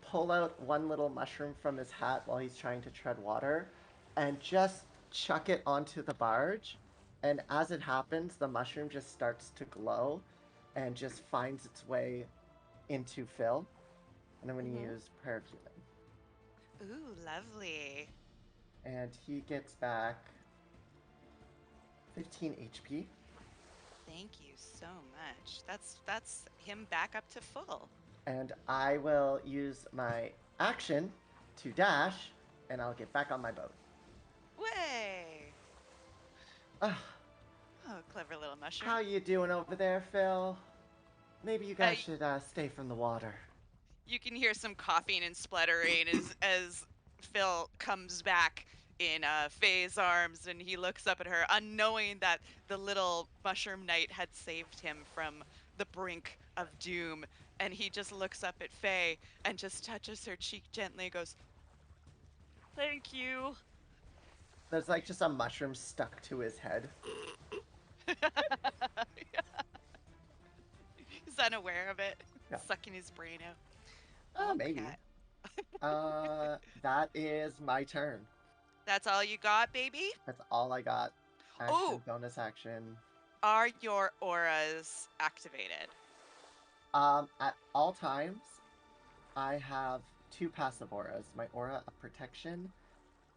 pull out one little mushroom from his hat while he's trying to tread water and just chuck it onto the barge. And as it happens, the mushroom just starts to glow and just finds its way into Phil. And I'm going to use Prayer of Healing. Ooh, lovely. And he gets back 15 HP. Thank you so much. That's him back up to full. And I will use my action to dash, and I'll get back on my boat. Way! Ah, Oh, clever little mushroom. how you doing over there, Phil? Maybe you guys should stay from the water. You can hear some coughing and spluttering as Phil comes back in Faye's arms, and he looks up at her, unknowing that the little mushroom knight had saved him from the brink of doom. And he just looks up at Faye and just touches her cheek gently and goes, "Thank you." There's like just a mushroom stuck to his head. He's unaware of it, Yeah. sucking his brain out. Maybe. Okay. That is my turn. That's all you got, baby? That's all I got. Action, Ooh. bonus action. Are your auras activated? At all times, I have two passive auras. My aura of protection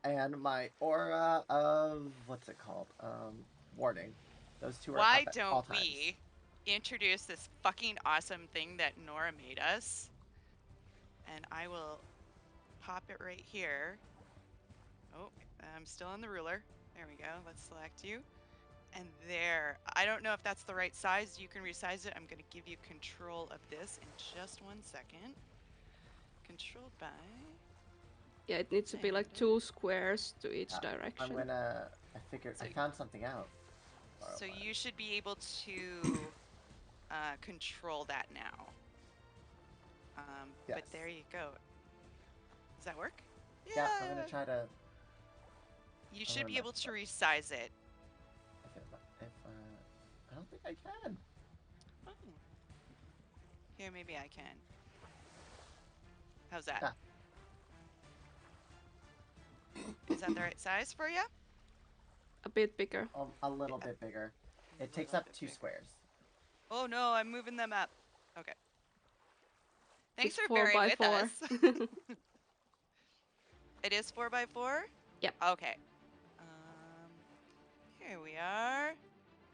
and my aura of, what's it called? Warding. Those two are Why up at all don't times. we introduce this fucking awesome thing that Nora made us? And I will pop it right here. Oh, I'm still on the ruler. There we go. Let's select you. And there. I don't know if that's the right size. You can resize it. I'm going to give you control of this in just 1 second. Controlled by... yeah, it needs to be like 2 squares to each direction. I found something out. So you should be able to control that now. Yes. But there you go. Does that work? Yeah, I'm gonna try to. You should be able to resize it. I don't think I can. Oh. Here, maybe I can. How's that? Is that the right size for you? A bit bigger. A little bit bigger. It takes up 2 squares. Oh no, I'm moving them up. Okay. Thanks It's for bearing with 4x4. us. It is 4x4? Yep. Okay. Here we are.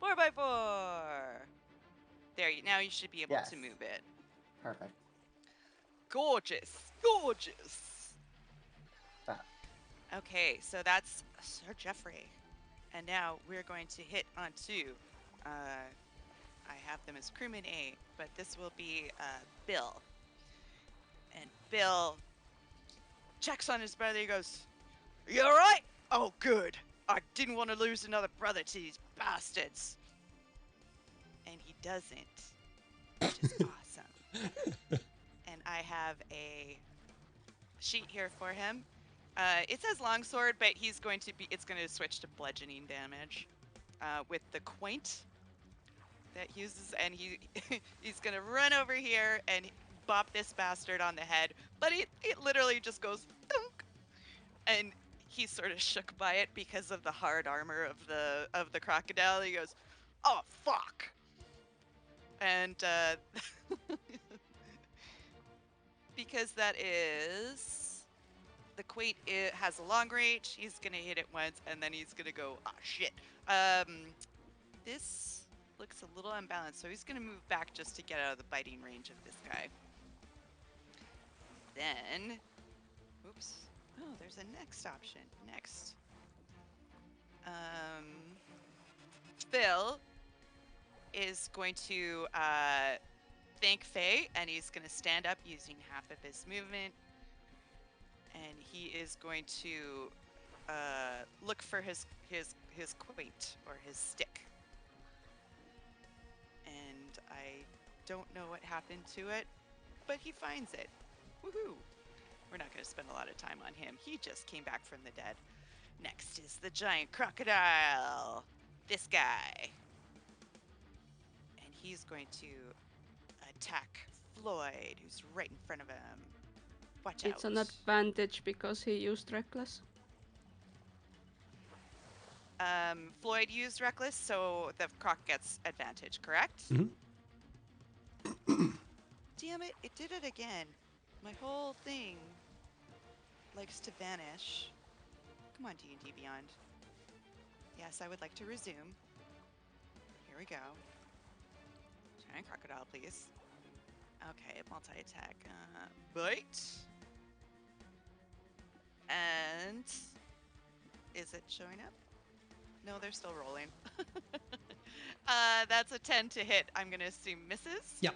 4x4. There, now you should be able to move it. Perfect. Gorgeous. Gorgeous. Okay, so that's Sir Jeffrey. And now we're going to hit onto, I have them as crewman A, but this will be Bill. And Bill checks on his brother. He goes, "You all right?" "Oh, good. I didn't want to lose another brother to these bastards." And he doesn't, which is awesome. And I have a sheet here for him. It says longsword, but it's going to switch to bludgeoning damage with the quaint that he uses, and he's going to run over here and bop this bastard on the head, but it literally just goes thunk, and he's sort of shook by it because of the hard armor of the crocodile. He goes, "Oh fuck!" And because that is the quaint, it has a long range. He's gonna hit it once, and then he's gonna go, "Ah, shit." This looks a little unbalanced, so he's gonna move back just to get out of the biting range of this guy. Then, oops. Oh, there's a next option. Next. Phil is going to thank Faye, and he's going to stand up using half of his movement. And he is going to look for his quaint or his stick. And I don't know what happened to it, but he finds it. Woohoo! We're not going to spend a lot of time on him. He just came back from the dead. Next is the giant crocodile. This guy. And he's going to attack Floyd, who's right in front of him. Watch out. It's an advantage because he used reckless. Floyd used reckless, so the croc gets advantage, correct? Mhm. Damn it, it did it again. My whole thing likes to vanish. Come on, D&D Beyond. Yes, I would like to resume. Here we go. Giant crocodile, please. Okay, multi-attack. Bite. And is it showing up? No, they're still rolling. That's a 10 to hit. I'm going to assume misses. Yep.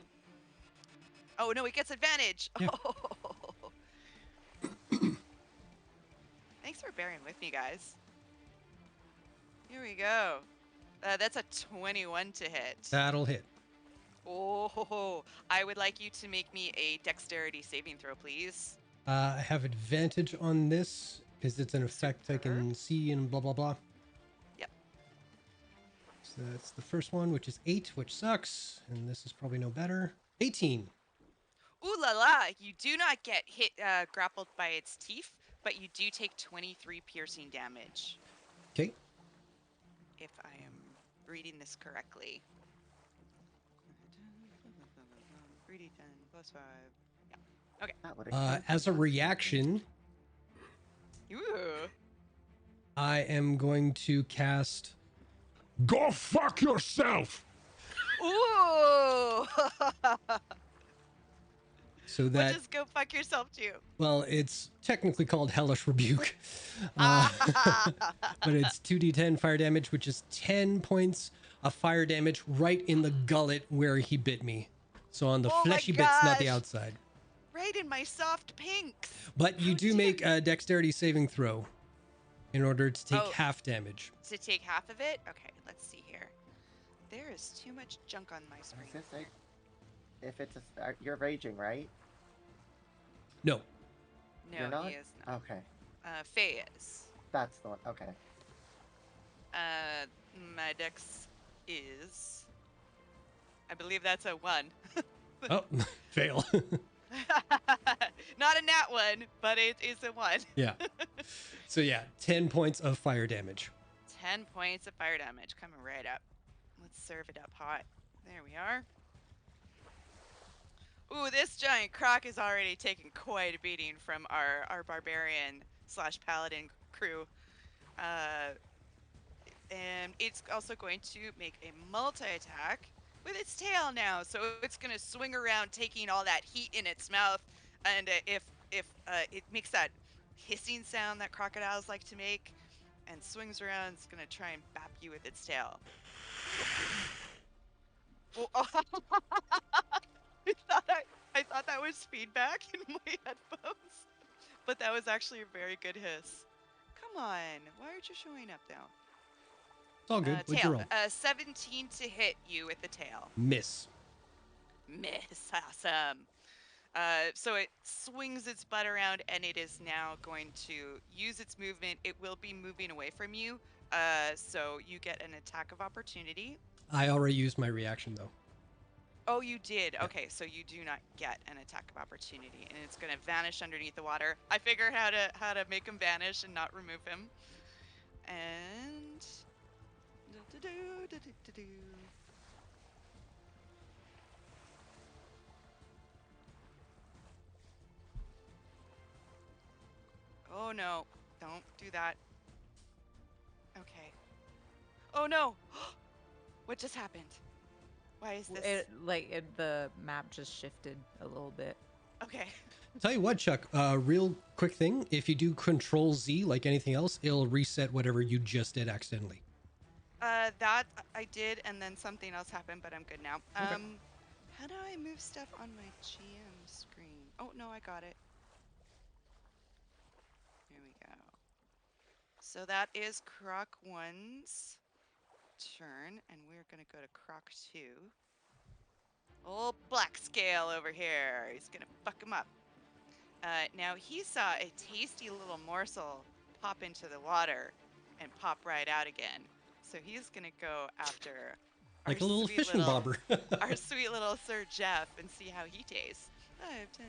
Oh, no, it gets advantage. Yeah. Oh. Thanks for bearing with me, guys. Here we go. That's a 21 to hit. That'll hit. Oh, I would like you to make me a dexterity saving throw, please. I have advantage on this because it's an effect I can see and blah, blah, blah. Yep. So that's the first one, which is 8, which sucks. And this is probably no better. 18. Ooh la la! You do not get hit, grappled by its teeth, but you do take 23 piercing damage. Okay. If I am reading this correctly. 3d10 plus 5. Yeah. Okay. That would've killed As a him. reaction, Ooh. I am going to cast. Go fuck yourself! Ooh! So What that, does go fuck yourself do? well, it's technically called Hellish Rebuke. But it's 2d10 fire damage, which is 10 points of fire damage right in the gullet where he bit me. So on the Oh my fleshy bits, not the gosh. outside. Right in my soft pinks. But you How do dare make a dexterity saving throw in order to take Oh. half damage. To take half of it? Okay, let's see here. There is too much junk on my I screen. was gonna say, if it's you're raging, right? No. No, You're not? he is not. Okay, Faye is. that's the one. Okay. My dex is. I believe that's a 1. Oh, fail. Not a nat 1, but it is a 1. Yeah. So yeah, 10 points of fire damage. 10 points of fire damage coming right up. Let's serve it up hot. There we are. Ooh, this giant croc is already taking quite a beating from our barbarian / paladin crew. And it's also going to make a multi-attack with its tail now. So it's going to swing around, taking all that heat in its mouth. And if it makes that hissing sound that crocodiles like to make and swings around, it's going to try and bap you with its tail. Oh, I thought that was feedback in my headphones, but that was actually a very good hiss. Come on, why aren't you showing up now? It's all good. What'd you Tail. roll? 17 to hit you with the tail. Miss. Miss, awesome. So it swings its butt around, and it is now going to use its movement. It will be moving away from you, so you get an attack of opportunity. I already used my reaction though. Oh, you did. Yeah. Okay, so you do not get an attack of opportunity, and it's going to vanish underneath the water. I figured how to make him vanish and not remove him. And oh no! Don't do that. Okay. Oh no! What just happened? Why is this? The map just shifted a little bit. Okay. Tell you what, Chuck, real quick thing. If you do Control Z like anything else, it'll reset whatever you just did accidentally. That I did, and then something else happened, but I'm good now. Okay. How do I move stuff on my GM screen? Oh, no, I got it. Here we go. So that is Croc 1's turn, and we're going to go to Croc 2. Old Black Scale over here. He's going to fuck him up. Now, he saw a tasty little morsel pop into the water and pop right out again. So he's going to go after Like a little fishing bobber. our sweet little Sir Jeff and see how he tastes. 5, 10, 15,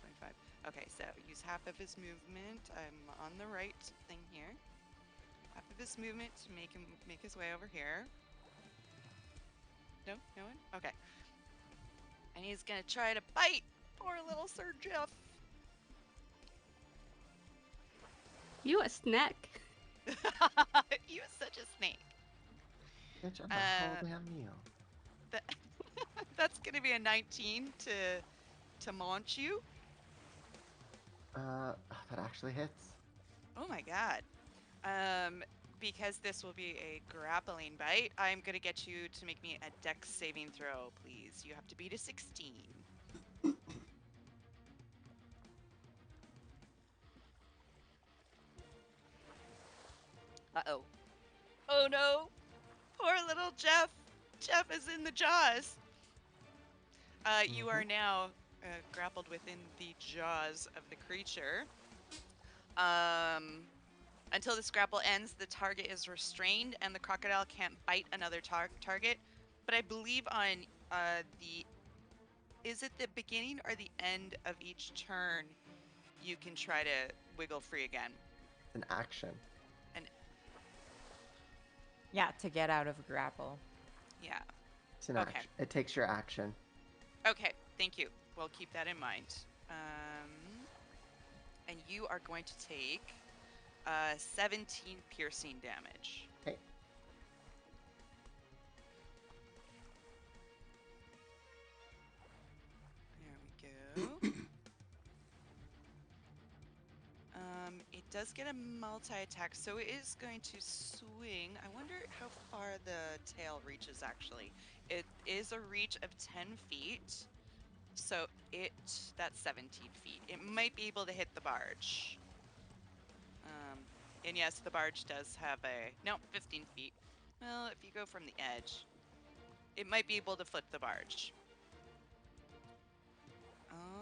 20, 25. Okay, so use half of his movement. I'm on the right thing here. Half of his movement to make his way over here. No? No one? Okay. And he's gonna try to bite poor little Sir Jeff. You a snack. You such a snake. Bitch, I'm a whole damn meal. That's gonna be a 19 to launch you. That actually hits. Oh my god. Because this will be a grappling bite, I'm gonna get you to make me a dex saving throw, please. You have to beat a 16. Uh-oh. Oh no! Poor little Jeff! Jeff is in the jaws! You are now grappled within the jaws of the creature. Until this grapple ends, the target is restrained and the crocodile can't bite another target. But I believe on is it the beginning or the end of each turn you can try to wiggle free again? An action. Yeah, to get out of grapple. Yeah. It's an action. It takes your action. Okay, thank you. We'll keep that in mind. And you are going to take 17 piercing damage. Okay. There we go. It does get a multi-attack, so it is going to swing. I wonder how far the tail reaches, actually. It is a reach of 10 feet, so that's 17 feet. It might be able to hit the barge. And yes, the barge does have no, 15 feet. Well, if you go from the edge, it might be able to flip the barge.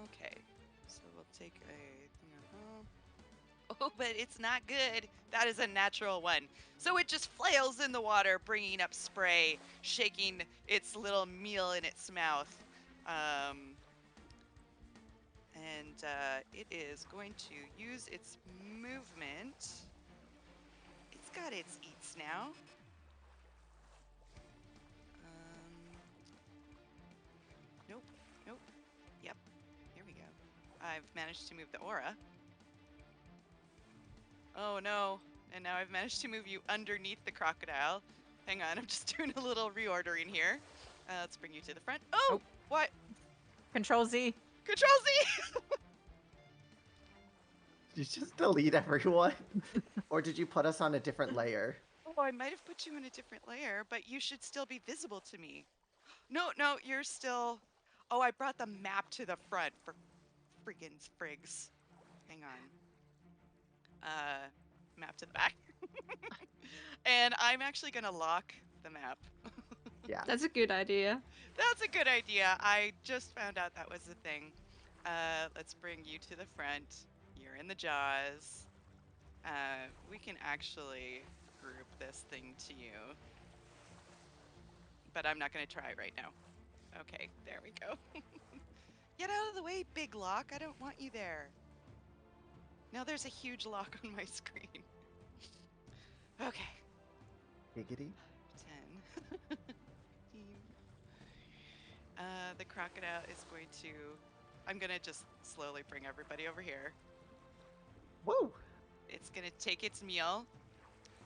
Okay, so we'll take a thing of home. Oh, but it's not good. That is a natural one. So it just flails in the water, bringing up spray, shaking its little meal in its mouth. And it is going to use its movement. It's got its eats now. Nope. Nope. Yep. Here we go. I've managed to move the aura. Oh no. And now I've managed to move you underneath the crocodile. Hang on, I'm just doing a little reordering here. Let's bring you to the front. Oh! What? Control Z. Control Z! Did you just delete everyone? Or did you put us on a different layer? Oh, I might have put you in a different layer, but you should still be visible to me. No, no, you're still... Oh, I brought the map to the front for friggin' sprigs. Hang on. Map to the back. And I'm actually gonna lock the map. Yeah. That's a good idea. That's a good idea. I just found out that was the thing. Let's bring you to the front. You're in the jaws. We can actually group this thing to you. But I'm not going to try right now. Okay, there we go. Get out of the way, big lock. I don't want you there. Now there's a huge lock on my screen. Okay. Giggity. 10. The crocodile is going to... I'm going to just slowly bring everybody over here. Woo! It's going to take its meal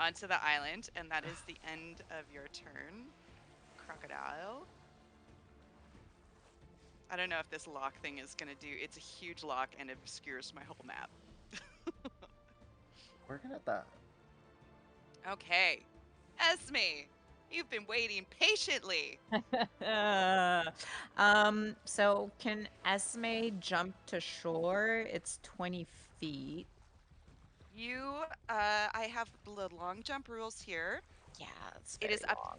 onto the island, and that is the end of your turn, crocodile. I don't know if this lock thing is going to do... It's a huge lock and it obscures my whole map. Working at that. Okay. Esme! You've been waiting patiently. So can Esme jump to shore? It's 20 feet. You, I have the long jump rules here. Yeah, it's It very is long.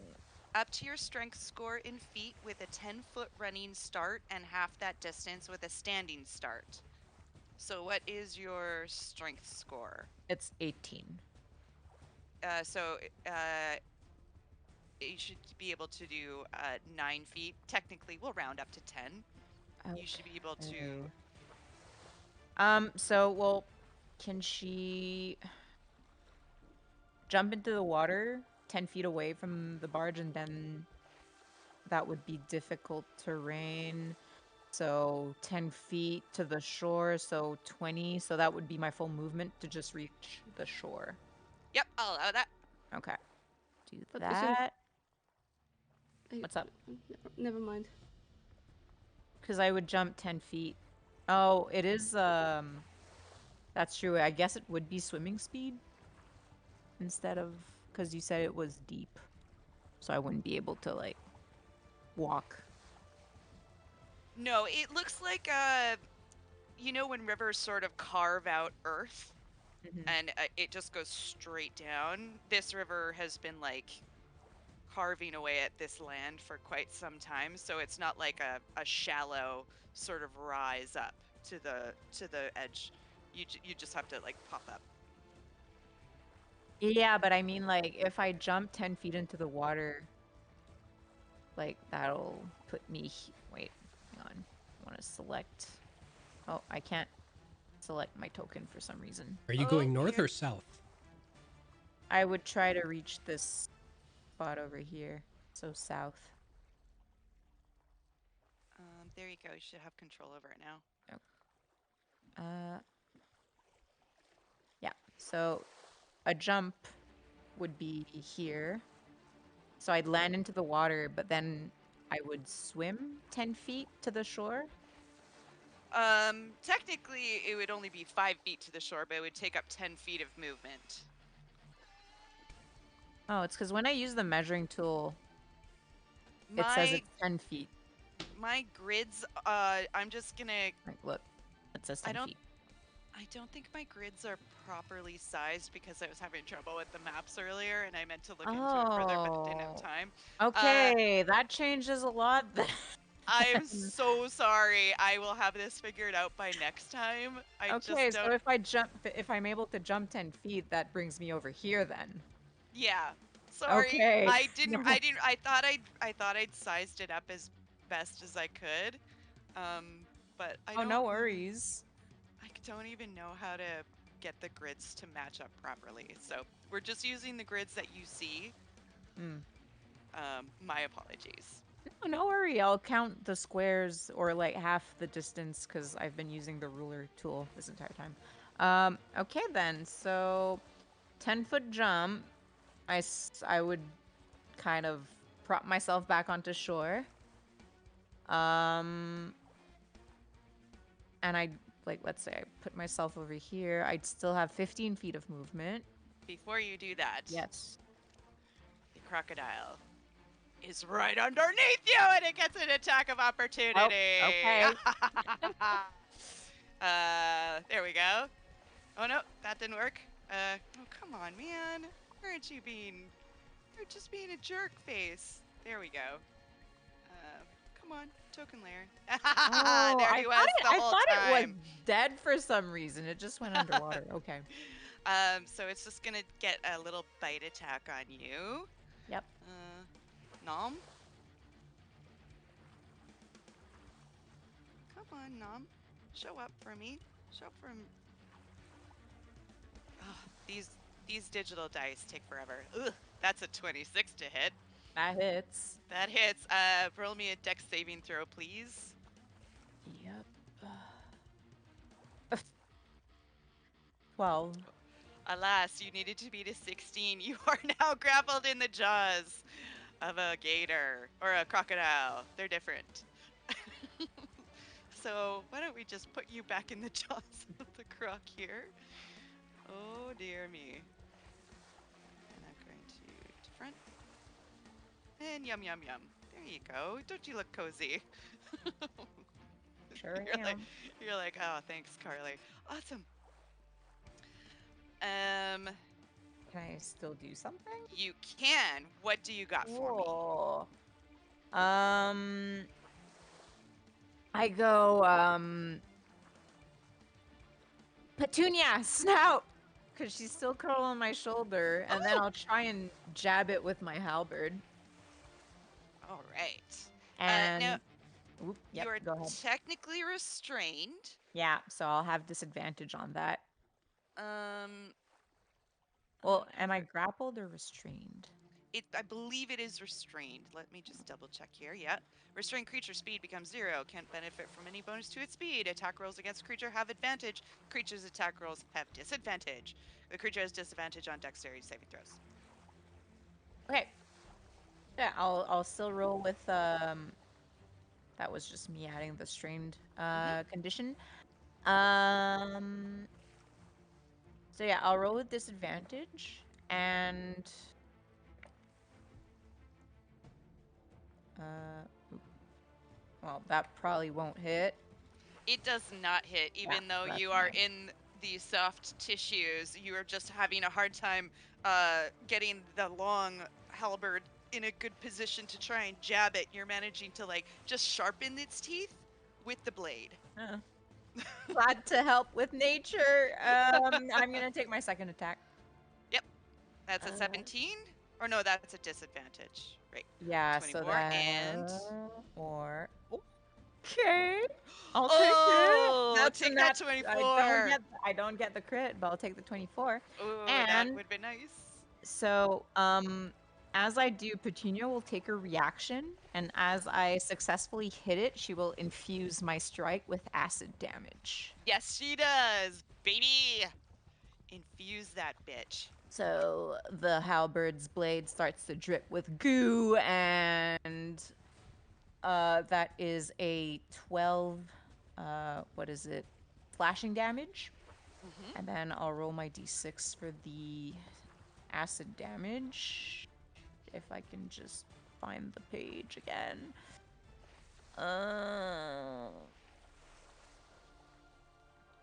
up to your strength score in feet with a 10-foot running start and half that distance with a standing start. So what is your strength score? It's 18. So you should be able to do 9 feet. Technically, we'll round up to 10. You should be able to. Well, can she jump into the water 10 feet away from the barge, and then that would be difficult terrain. So 10 feet to the shore, so 20. So that would be my full movement to just reach the shore. Yep, I'll allow that. Okay. Do But isn't- that. Hey, What's up? Never mind. Because I would jump 10 feet. Oh, it is, that's true. I guess it would be swimming speed instead of, because you said it was deep. So I wouldn't be able to, like, walk. No, it looks like you know when rivers sort of carve out earth and it just goes straight down. This river has been like carving away at this land for quite some time, so it's not like a shallow sort of rise up to the edge. You just have to like pop up. Yeah, but I mean, like, if I jump 10 feet into the water, like, that'll put me... Wait, hang on. I want to select... Oh, I can't select my token for some reason. Are you Oh, going north here. or south? I would try to reach this spot over here. So south. There you go. You should have control over it now. Yeah. So a jump would be here. So I'd land into the water, but then I would swim 10 feet to the shore. Technically, it would only be 5 feet to the shore, but it would take up 10 feet of movement. Oh, it's because when I use the measuring tool, it says it's 10 feet. My grids. I'm just gonna. Like, look, it says 10 feet. I don't think my grids are properly sized because I was having trouble with the maps earlier, and I meant to look into it further, but didn't have time. Okay, that changes a lot then. I'm so sorry. I will have this figured out by next time. I Okay, just don't. so if I'm able to jump 10 feet, that brings me over here then. Yeah. Sorry. Okay. I didn't. I thought I'd sized it up as best as I could. But I don't. no worries. I don't even know how to get the grids to match up properly. So we're just using the grids that you see. My apologies. No worry. I'll count the squares or like half the distance because I've been using the ruler tool this entire time. Okay then. So 10-foot jump. I would kind of prop myself back onto shore. And I like, let's say I put myself over here. I'd still have 15 feet of movement. Before you do that, Yes. the crocodile is right underneath you and it gets an attack of opportunity. okay. There we go. Oh no, that didn't work. Oh come on, man. Aren't you being... You're just being a jerk face. There we go. Come on, token layer. Oh, There he was the whole I thought time. it was dead for some reason. It just went underwater. Okay. So it's just gonna get a little bite attack on you. Yep. Nom. Come on, Nom. Show up for me. Show up for me. These digital dice take forever. Ugh, that's a 26 to hit. That hits. That hits. Roll me a dex saving throw, please. Yep. 12. Alas, you needed to beat a 16. You are now grappled in the jaws of a gator or a crocodile. They're different. So why don't we just put you back in the jaws of the croc here? Oh dear me. And I'm going to front. And yum, yum, yum. There you go. Don't you look cozy? Sure You're like, am. you're like, oh, thanks, Carly. Awesome. Um, Can I still do something? you can. What do you got for me? Cool. I go, Petunia, snout! Because she's still curled on my shoulder, and then Oh! I'll try and jab it with my halberd. All right. Now, And, oop, yep, you are go ahead. technically restrained. Yeah, so I'll have disadvantage on that. Um, Well, am I grappled or restrained? I believe it is restrained. Let me just double check here. Yeah. Restrained creature speed becomes 0. Can't benefit from any bonus to its speed. Attack rolls against creature have advantage. Creature's attack rolls have disadvantage. The creature has disadvantage on dexterity saving throws. Okay. Yeah, I'll still roll with that was just me adding the strained condition. So yeah, I'll roll with disadvantage and well, that probably won't hit. It does not hit, even though that's you are fine. in the soft tissues. You are just having a hard time getting the long halberd in a good position to try and jab it. You're managing to like just sharpen its teeth with the blade. Glad to help with nature. I'm gonna take my second attack. Yep, that's a 17. Or no, that's a disadvantage. Right. Yeah, 24 so that and or okay, I'll take it. oh, That's take a that nat. 24. I don't get the crit, but I'll take the 24. Oh, that And would be nice. so, as I do, Petunia will take a reaction, and as I successfully hit it, she will infuse my strike with acid damage. Yes, she does, baby. Infuse that bitch. So the halberd's blade starts to drip with goo, and that is a 12. What is it? Slashing damage. Mm-hmm. And then I'll roll my d6 for the acid damage. If I can just find the page again.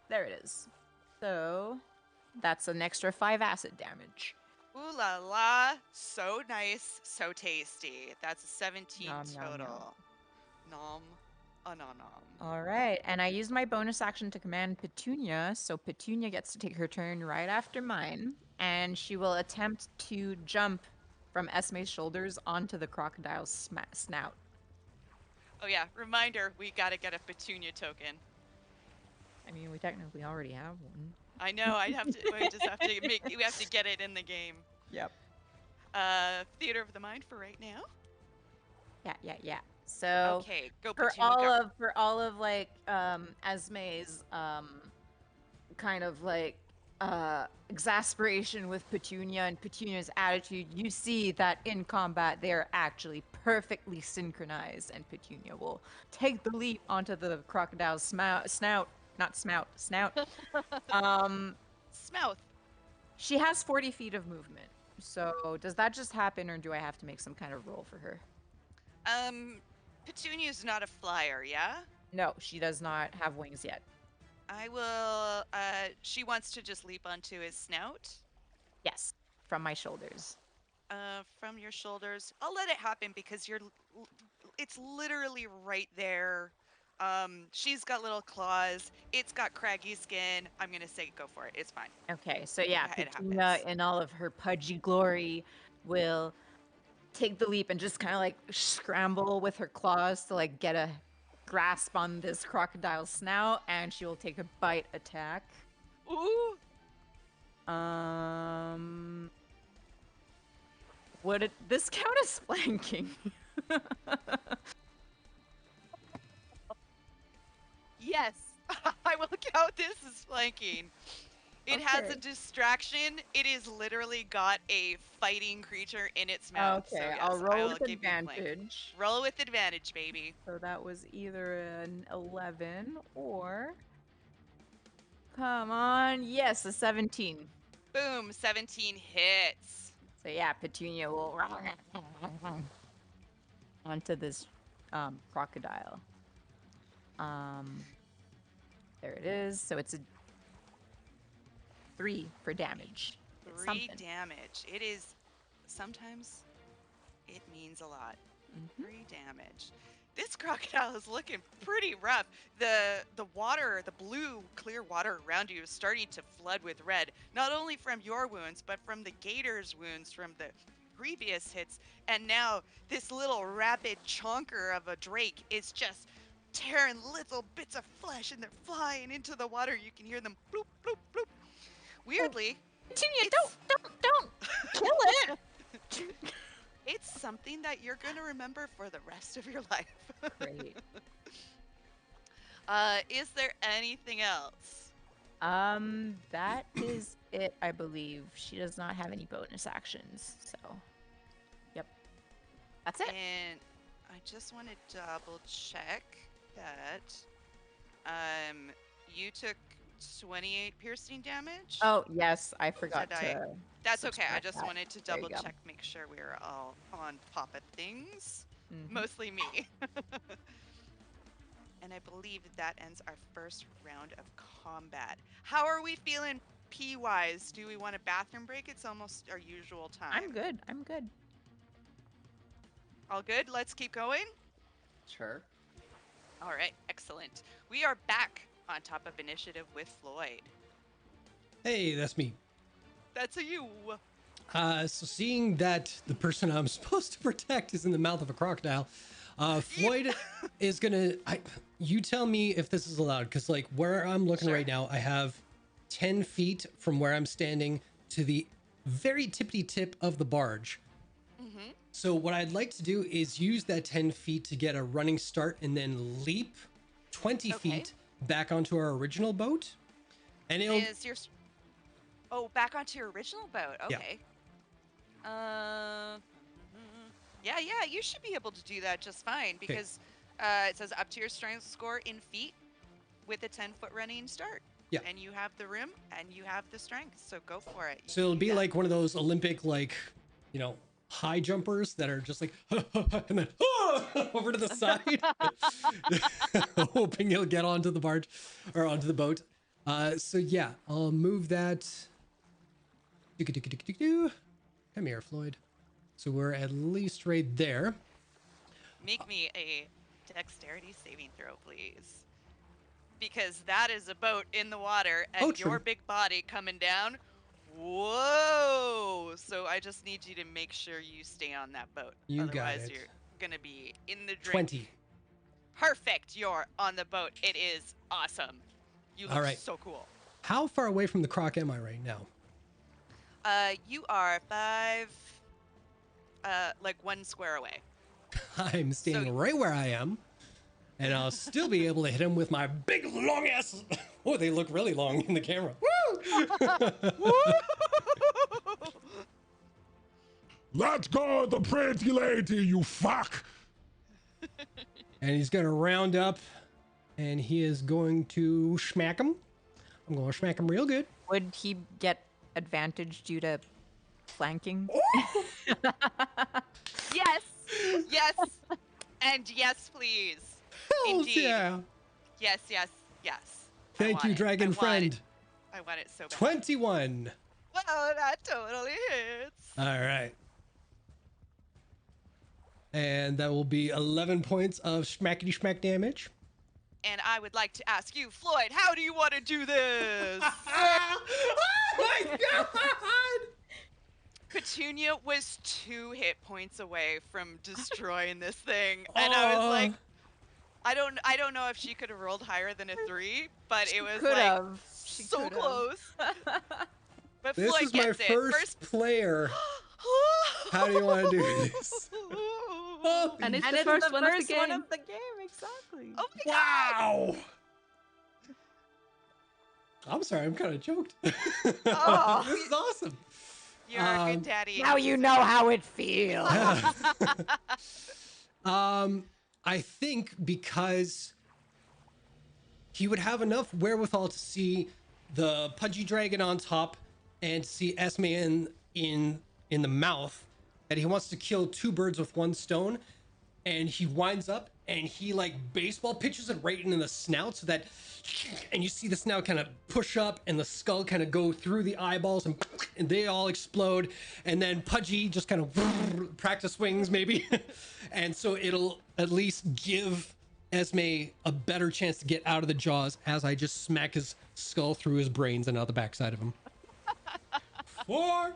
There it is. So that's an extra 5 acid damage. Ooh la la. So nice, so tasty. That's a 17 Nom, nom, total. Nom. Nom. All right, and I used my bonus action to command Petunia, so Petunia gets to take her turn right after mine, and she will attempt to jump from Esme's shoulders onto the crocodile's snout. Oh yeah, reminder, we gotta get a Petunia token. I mean, we technically already have one. I know, we have to get it in the game. Yep. Theater of the mind for right now. Yeah. So Okay, go for Petunia. all of like Esme's kind of like exasperation with Petunia and Petunia's attitude, you see that in combat they are actually perfectly synchronized, and Petunia will take the leap onto the crocodile's snout. Smouth. She has 40 feet of movement. So does that just happen, or do I have to make some kind of roll for her? Petunia's not a flyer, yeah? No, she does not have wings yet. I will, she wants to just leap onto his snout. Yes, from my shoulders. From your shoulders. I'll let it happen because it's literally right there. She's got little claws. It's got craggy skin. I'm gonna say go for it. It's fine. Okay, so yeah, It Petunia happens. in all of her pudgy glory will take the leap and just kind of like scramble with her claws to like get a grasp on this crocodile's snout, and she will take a bite attack. Ooh. Would this count as flanking? Yes. I will count this as flanking. It has a distraction. It is literally got a fighting creature in its mouth. Okay, So yes, I'll roll I will with give you flank. advantage. Roll with advantage, baby. So that was either an 11 or... Come on, yes, a 17. Boom, 17 hits. So yeah, Petunia will onto this crocodile. There it is. So it's a 3 for damage. It's 3 something. damage. It is. Sometimes it means a lot. Mhm. 3 damage. This crocodile is looking pretty rough. The water, the blue clear water around you is starting to flood with red, not only from your wounds, but from the gator's wounds from the previous hits. And now this little rabid chonker of a drake is just tearing little bits of flesh, and they're flying into the water. You can hear them bloop, bloop, bloop. Weirdly, Petunia, It's- don't kill it. it's something that you're going to remember for the rest of your life. Great. Is there anything else? That is it, I believe. She does not have any bonus actions, so. Yep. That's it. And I just want to double check that you took 28 piercing damage. Oh, yes, I forgot Did I- to. That's okay. I subtract just that. wanted to There you double go. check, make sure we were all on top of things. Mhm. Mostly me. And I believe that ends our first round of combat. How are we feeling P-wise? Do we want a bathroom break? It's almost our usual time. I'm good. I'm good. All good? Let's keep going? Sure. All right, excellent. We are back on top of initiative with Floyd. Hey, that's me. That's a you. So seeing that the person I'm supposed to protect is in the mouth of a crocodile, Floyd is gonna. You tell me if this is allowed, because like where I'm looking Sure. right now, I have 10 feet from where I'm standing to the very tippity tip of the barge. Mm-hmm. So what I'd like to do is use that 10 feet to get a running start and then leap 20 Okay. feet back onto our original boat. And it'll Is your... Oh, back onto your original boat. Yeah. Okay. Yeah, you should be able to do that just fine because it says up to your strength score in feet with a 10-foot running start. Yeah. And you have the room and you have the strength, so go for it. So it'll be Yeah. like one of those Olympic, like, you know, high jumpers that are just like, and then over to the side, hoping you'll get onto the barge or onto the boat. So yeah, I'll move that. Come here, Floyd. So we're at least right there. Make me a dexterity saving throw, please. Because that is a boat in the water and Oh, true. your big body coming down. Whoa! So I just need you to make sure you stay on that boat. You got Otherwise, it. you're gonna be in the drink. 20. Perfect. You're on the boat. It is awesome. You look All right. so cool. How far away from the croc am I right now? You are 5, like 1 square away. I'm standing So- right where I am, and I'll still be able to hit him with my big long ass. Oh, they look really long in the camera. Woo! Let's go, the pretty lady, you fuck! And he's gonna round up, and he is going to smack him. I'm gonna smack him real good. Would he get advantage due to flanking? Yes. Yes. And yes, please. Hells Indeed. yeah! Yes. I Thank want you, it. dragon I want friend. it. I want it so bad. 21. Oh, that totally hits. All right. And that will be 11 points of smackety smack damage. And I would like to ask you, Floyd, how do you want to do this? Oh my god! Petunia was 2 hit points away from destroying this thing, and I was like, I don't know if she could have rolled higher than a 3, but it was Could like have. She so could have. close. But This Floyd is my gets it. first player. How do you want to do this? Oh, And it's And the it's first the one first of the one game. of the game, exactly. Oh my god! wow! I'm sorry, I'm kind of choked. Oh. This is awesome. You're a good daddy. Now you know how it feels. I think because he would have enough wherewithal to see the pudgy dragon on top and see Esme in the mouth, that he wants to kill 2 birds with 1 stone. and he winds up and he like baseball pitches it right into the snout, so that, and you see the snout kind of push up and the skull kind of go through the eyeballs, and they all explode, and then Pudgy just kind of practice swings maybe, and so it'll at least give Esme a better chance to get out of the jaws as I just smack his skull through his brains and out the backside of him. Four.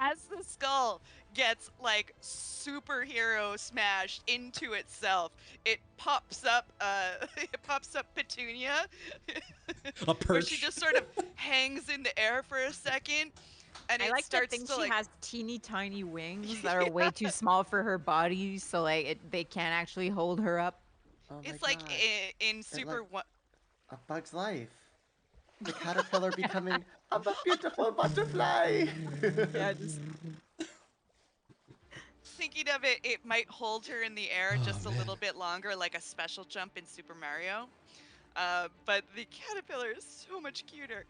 As the skull gets like superhero smashed into itself, it pops up it pops up Petunia A where she perch. just sort of hangs in the air for a second, and I it like to starts think to she like has teeny tiny wings that are way too small for her body, so like they can't actually hold her up. Oh my it's like god. in Super like a bug's life. The caterpillar becoming a beautiful butterfly. Yeah, just thinking of it, it might hold her in the air Oh, just a man. little bit longer, like a special jump in Super Mario. But the caterpillar is so much cuter.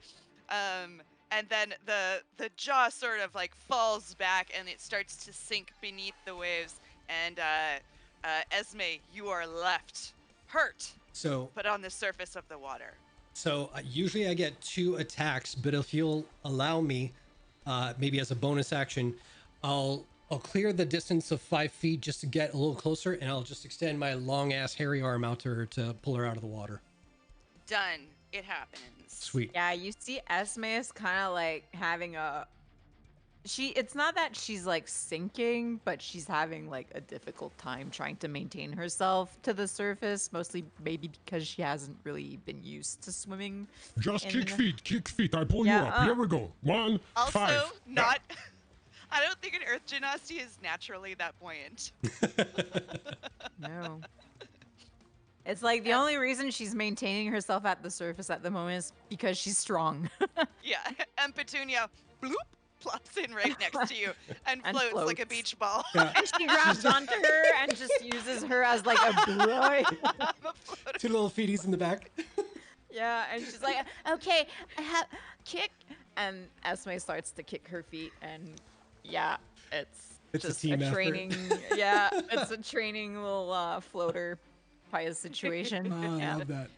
And then the jaw sort of like falls back and it starts to sink beneath the waves. And Esme, you are left hurt, So but on the surface of the water. Usually I get 2 attacks, but if you'll allow me, maybe as a bonus action, I'll clear the distance of 5 feet just to get a little closer, and I'll just extend my long ass hairy arm out to her to pull her out of the water. Done. It happens. Sweet. yeah, you see Esme is kind of like having a it's not that she's like sinking, but she's having like a difficult time trying to maintain herself to the surface, mostly maybe because she hasn't really been used to swimming. Just in- kick feet. I pull you Yeah, up. Here we go. 1, Also, 5. not. I don't think an Earth Genasi is naturally that buoyant. No. It's like the only reason she's maintaining herself at the surface at the moment is because she's strong. Yeah, and Petunia, bloop, plops in right next to you and, And floats like a floats. beach ball. Yeah. And she grabs onto her and just uses her as like a buoy. I'm a floater. 2 little feeties in the back. Yeah, and she's like, okay, I have kick. And Esme starts to kick her feet, and yeah, it's It's a just team effort. training. Yeah, it's a training little floater kind of situation. Oh, I Yeah. love that.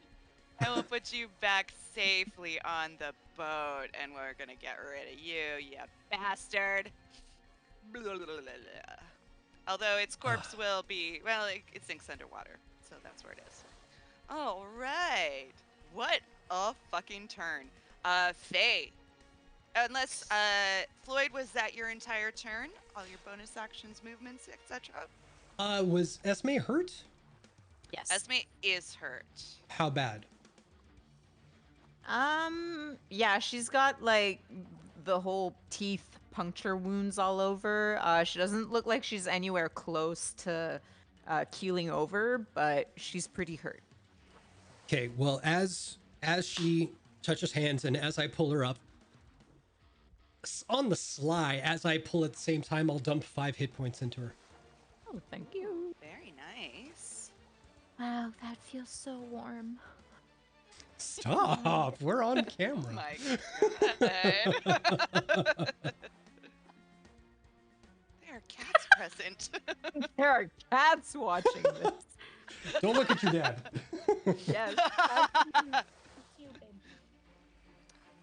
And we'll put you back safely on the boat, and we're gonna get rid of you bastard. Blah, blah, blah, blah. Although its corpse will be, well, it sinks underwater, so that's where it is. All right. What a fucking turn. Faye. Unless, Floyd, was that your entire turn? All your bonus actions, movements, etc.? Was Esme hurt? Yes. Esme is hurt. How bad? Yeah, she's got like the whole teeth puncture wounds all over. She doesn't look like she's anywhere close to keeling over, but she's pretty hurt. Okay, well, as she touches hands and as I pull her up, on the sly, as I pull at the same time, I'll dump 5 hit points into her. Oh, thank you. Very nice. Wow, that feels so warm. Stop! We're on camera. My God. There are cats present. There are cats watching this. Don't look at your dad. Yes.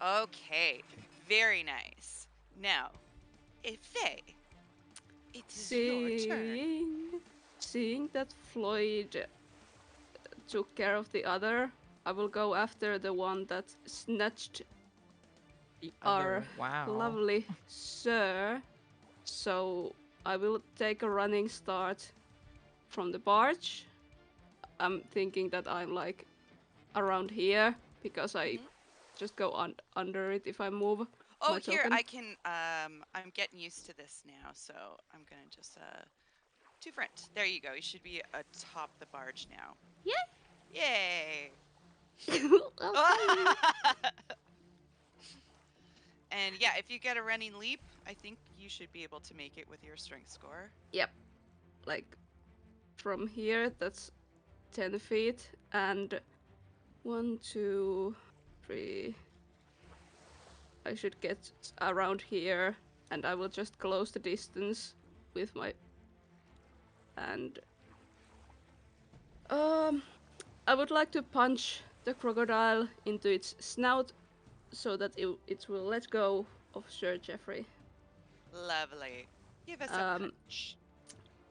Okay, very nice. Now, Faye, it is your turn. Seeing that Floyd took care of the other, I will go after the one that snatched The our other- wow. lovely sir. So I will take a running start from the barge. I'm thinking that I'm like around here because I just go under it if I move. Oh, my here, token. I can, I'm getting used to this now, so I'm gonna just, to front. There you go. You should be atop the barge now. Yay! And yeah, if you get a running leap, I think you should be able to make it with your strength score. Yep. Like from here, that's 10 feet, and 1, 2, 3. I should get around here, and I will just close the distance with my and I would like to punch the crocodile into its snout so that it will let go of Sir Jeffrey. Lovely. Give us a Um, punch.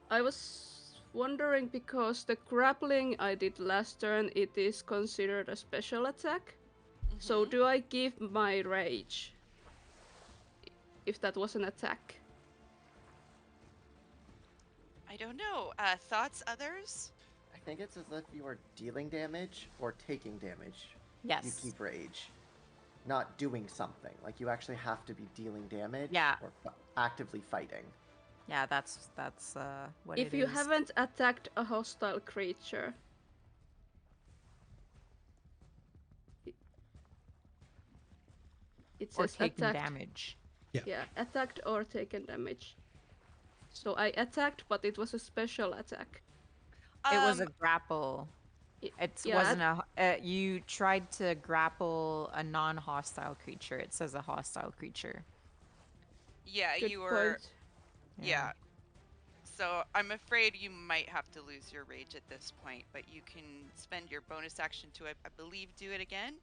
I was wondering because the grappling I did last turn, it is considered a special attack. So Mhm. do I give my rage if that was an attack? I don't know. Thoughts, others? I think it's as if you are dealing damage or taking damage. You Yes. keep rage. Not doing something. Like you actually have to be dealing damage Yeah. or actively fighting. Yeah, that's what If it you is. haven't attacked a hostile creature, it Or says taking attacked. damage. Yeah, attacked or taken damage. So I attacked, but it was a special attack. It was a Um, grapple. It Yeah, wasn't you tried to grapple a non-hostile creature. It says a hostile creature. yeah, good you were. point. Yeah. So I'm afraid you might have to lose your rage at this point, but you can spend your bonus action to, I believe, do it again.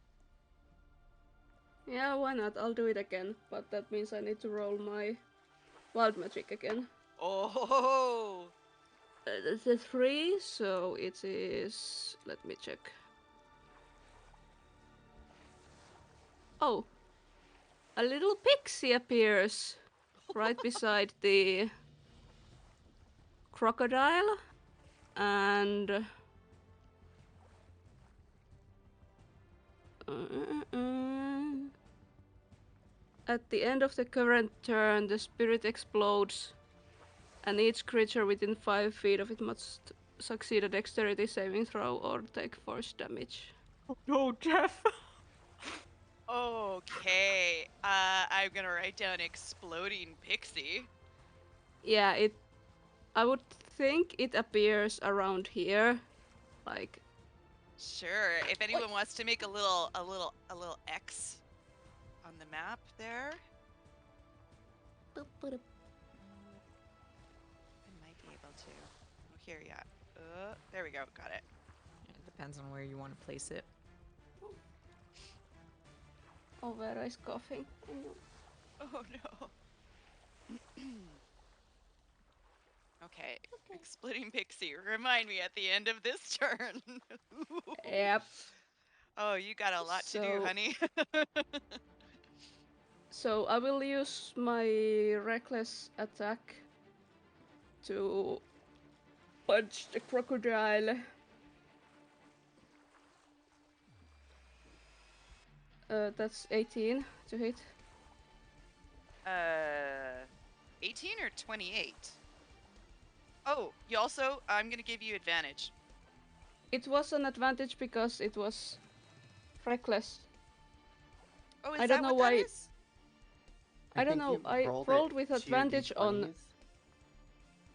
Yeah, why not? I'll do it again, but that means I need to roll my wild magic again. Oh, It's a 3, so it is. Let me check. Oh, a little pixie appears right beside the crocodile, and at the end of the current turn, the spirit explodes, and each creature within 5 feet of it must succeed a dexterity saving throw or take force damage. No, Jeff. okay. I'm gonna write down exploding pixie. Yeah, I would think it appears around here, like. Sure. If anyone wants to make a little X on the map there, I might be able to. Oh, here, yeah. There we go. Got it. It depends on where you want to place it. Oh, Vera is coughing. Oh no. Okay. Exploding pixie. Remind me at the end of this turn. Yep. Oh, you got a lot to do, So, honey. so I will use my reckless attack to punch the crocodile. That's 18 to hit. 18 or 28? Oh, you also, I'm gonna give you advantage. It was an advantage because it was reckless. Oh, is I don't that know what that why. is? I don't think know. you I rolled rolled it with 2 advantage on. D20s.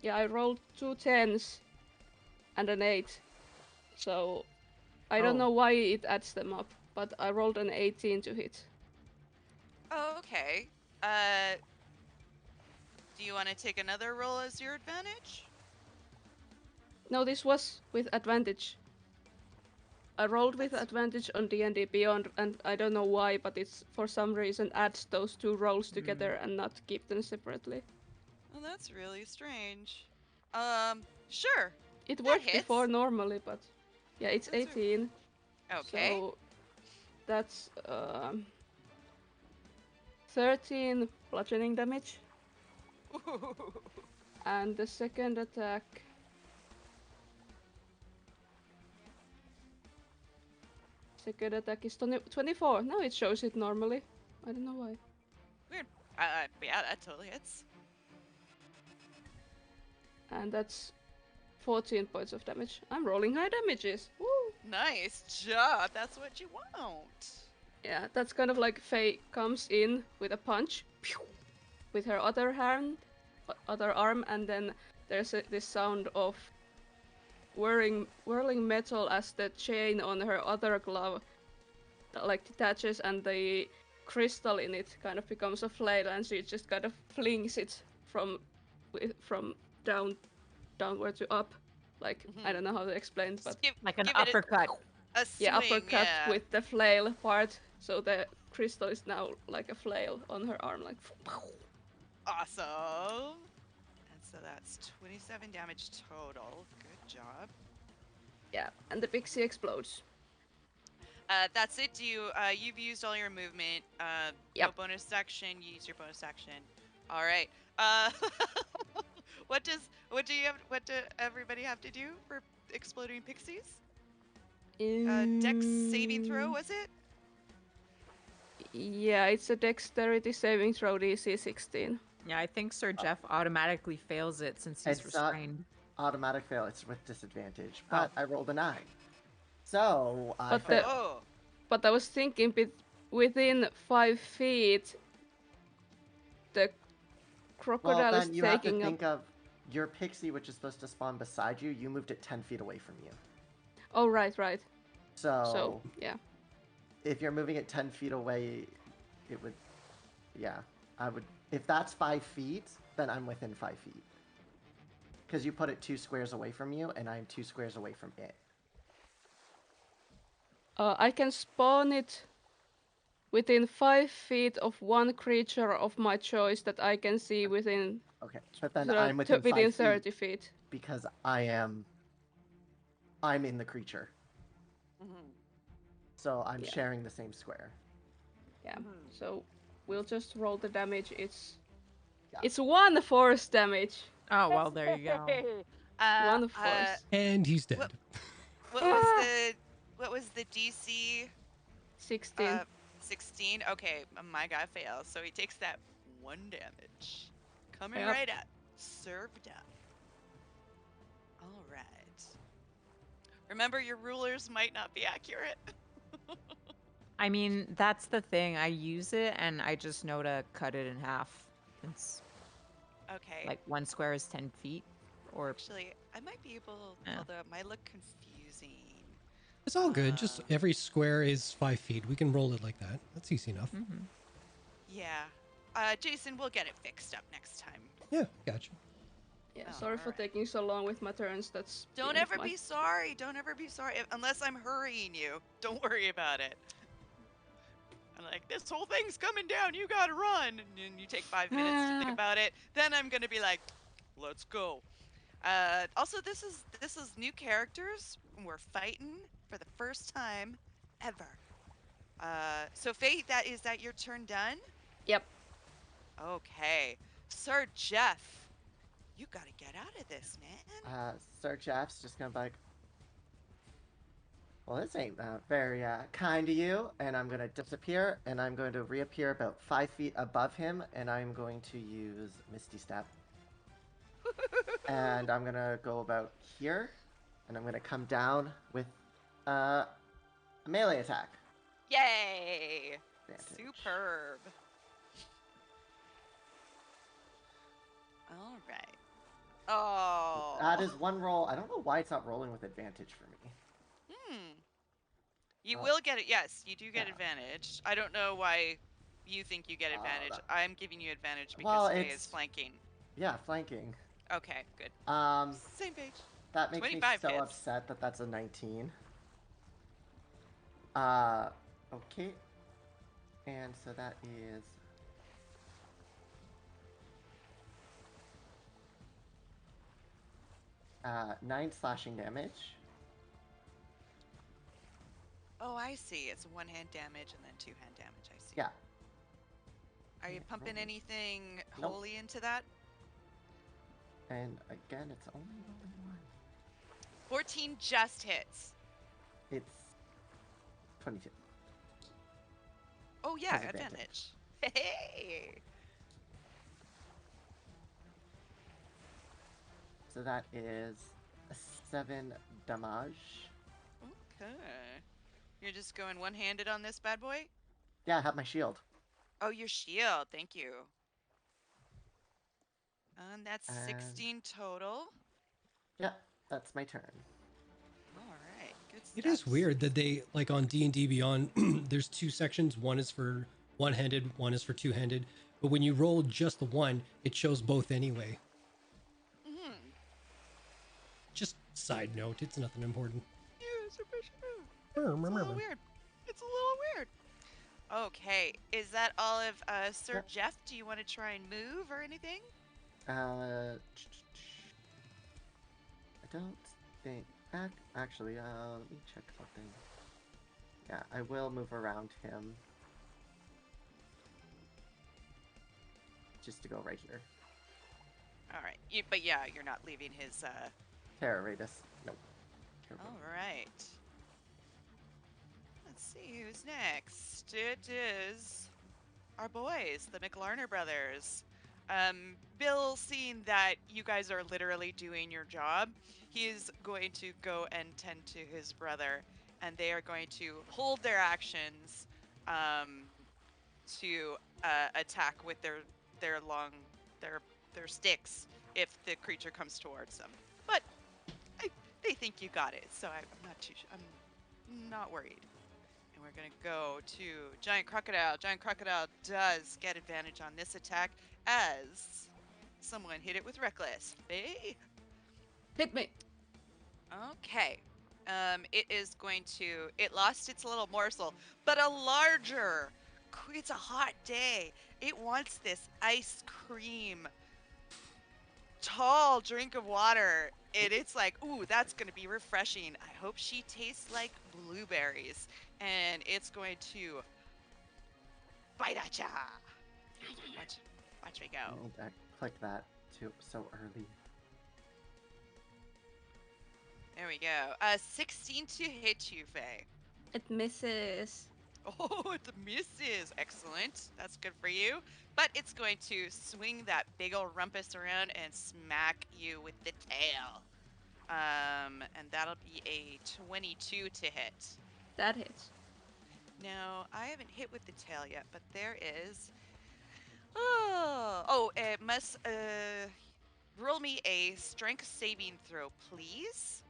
Yeah, I rolled 2 10s and an 8. So I don't Oh. know why it adds them up, but I rolled an 18 to hit. Oh, okay. Uh, do you want to take another roll as your advantage? No, this was with advantage. I rolled with That's advantage on D&D Beyond, and I don't know why, but it's for some reason adds those two rolls together and not keep them separately. well, that's really strange. Sure. It That worked before hits. normally, but yeah, it's That's 18. okay. So that's 13 bludgeoning damage, and the second attack. Second attack is 24. Now it shows it normally. I don't know why. Weird. Yeah, that totally hits. And that's 14 points of damage. I'm rolling high damages. Woo! Nice job. That's what you want. Yeah, that's kind of like Faye comes in with a punch, pew, with her other hand, other arm, and then there's this sound of whirling metal as the chain on her other glove like detaches and the crystal in it kind of becomes a flail, and she just kind of flings it from down downward to up. Like, I don't know how to explain, but Just give, Like an give it uppercut. a swing, yeah, uppercut yeah. with the flail part. So the crystal is now like a flail on her arm, like. Awesome. And so that's 27 damage total. Good job. Yeah, and the pixie explodes. That's it. You've used all your movement. No Yep. bonus action. You use your bonus action. All right. What do everybody have to do for exploding pixies? Dex saving throw, was it? Yeah, it's a dexterity saving throw DC 16. Yeah, I think Sir Jeff automatically fails it since he's It's not restrained. automatic fail. It's with disadvantage. But I rolled a 9. So I But the- failed. Oh. But I was thinking within 5 feet, the Well, crocodile then is you have to taking up. think of your pixie, which is supposed to spawn beside you. You moved it 10 feet away from you. Oh, right. So, yeah. if you're moving it 10 feet away, it would, yeah, I would, if that's 5 feet, then I'm within 5 feet. Because you put it 2 squares away from you, and I'm 2 squares away from it. I can spawn it within 5 feet of one creature of my choice that I can see within. Okay, but then So I'm within 5 30 feet feet. because I'm in the creature. So I'm Yeah. sharing the same square. Yeah. So we'll just roll the damage. It's Yeah. it's 1 force damage. Oh, well, there you go. 1 force. And he's dead. What was the DC? 16. 16. Okay, my guy fails, so he takes that 1 damage. Coming Yep. right at. Served up. All right. Remember, your rulers might not be accurate. I mean, that's the thing. I use it and I just know to cut it in half. It's Okay. like 1 square is 10 feet. Or Actually, I might be able, Yeah. although it might look confusing. It's all good. Just every square is 5 feet. We can roll it like that. That's easy enough. Yeah. Jason, we'll get it fixed up next time. Yeah, gotcha. Yeah, Oh, sorry for alright. taking so long with my turns. That's Don't been ever my- be sorry. Don't ever be sorry. Unless I'm hurrying you. Don't worry about it. I'm like, this whole thing's coming down. You gotta run. And then you take 5 minutes to think about it. Then I'm gonna be like, let's go. Also, this is new characters. We're fighting for the first time ever. So Faye, is that your turn done? Yep. Okay. Sir Jeff, you gotta get out of this, man. Sir Jeff's just gonna be like, well, this ain't very kind to you, and I'm gonna disappear, and I'm going to reappear about 5 feet above him, and I'm going to use Misty Step. And I'm gonna go about here, and I'm gonna come down with a melee attack. Yay! Advantage. Superb. All right. Oh. That is 1 roll. I don't know why it's not rolling with advantage for me. You will get it. Yes, you do get yeah. advantage. I don't know why you think you get advantage. that- I'm giving you advantage because Well, Faye it's- is flanking. Yeah, flanking. Okay, good. Same page. That makes me 25 so hits. upset that that's a 19. Okay. And so that is... 9 slashing damage. Oh, I see. It's 1-hand damage and then 2-hand damage. I see. Yeah. Are you pumping anything Nope. holy into that? And again, it's only rolling 1. 14 just hits. It's 22. Oh yeah, Has advantage. Hey. So that is a 7 damage. Okay. You're just going one-handed on this bad boy? Yeah, I have my shield. Oh, your shield. Thank you. And that's And- 16 total. Yeah, that's my turn. All right. Good stuff. It is weird that they, like on D&D Beyond, there's 2 sections. One is for one-handed, one is for two-handed. But when you roll just the one, it shows both anyway. Just side note, it's nothing important. Yeah, it's a little weird. It's a little weird. Okay, is that all of Sir Yep. Jeff? Do you want to try and move or anything? I don't think. Actually, let me check something. Yeah, I will move around him. Just to go right here. All right, but yeah, you're not leaving his. Terror radius. Nope. Terrible. All right. Let's see who's next. It is our boys, the McLarner brothers. Bill, seeing that you guys are literally doing your job, he's going to go and tend to his brother, and they are going to hold their actions to attack with their long their sticks if the creature comes towards them. But they think you got it, so I'm not worried. And we're gonna go to Giant Crocodile. Giant Crocodile does get advantage on this attack as someone hit it with Reckless. Faye? Hit me. Okay. It is going to. It lost its little morsel, but a larger. It's a hot day. It wants this ice cream, tall drink of water. It's like, ooh, that's gonna be refreshing. I hope she tastes like blueberries, and it's going to bite at ya. Watch me go. I need to click that too so early. There we go. 16 to hit you, Faye. It misses. Oh, it misses. Excellent. That's good for you. But it's going to swing that big old rumpus around and smack you with the tail. And that'll be a 22 to hit. That hits. Now, I haven't hit with the tail yet, but there is. Oh, it must roll me a strength saving throw, please.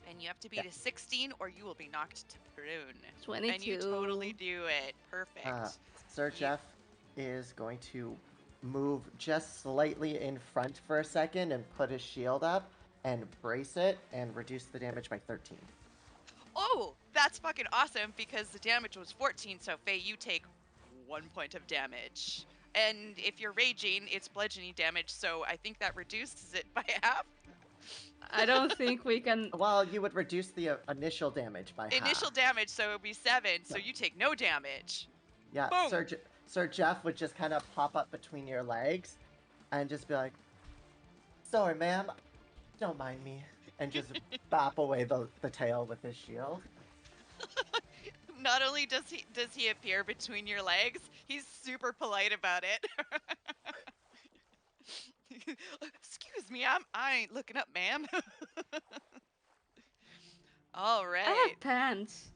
And you have to beat a 16 or you will be knocked to prune. 22. And you totally do it. Perfect. Sir Jeff is going to move just slightly in front for a second and put his shield up and brace it and reduce the damage by 13. Oh, that's fucking awesome because the damage was 14, so Faye, you take 1 point of damage. And if you're raging, it's bludgeoning damage, so I think that reduces it by half. I don't think we can. Well, you would reduce the initial damage by Initial half. damage, so it would be 7, so you take no damage. Yeah, Boom. Sir Jeff would just kind of pop up between your legs and just be like, sorry, ma'am, don't mind me. And just bop away the tail with his shield. Not only does he appear between your legs, he's super polite about it. Excuse me, I ain't looking up, ma'am. All I right. have pants.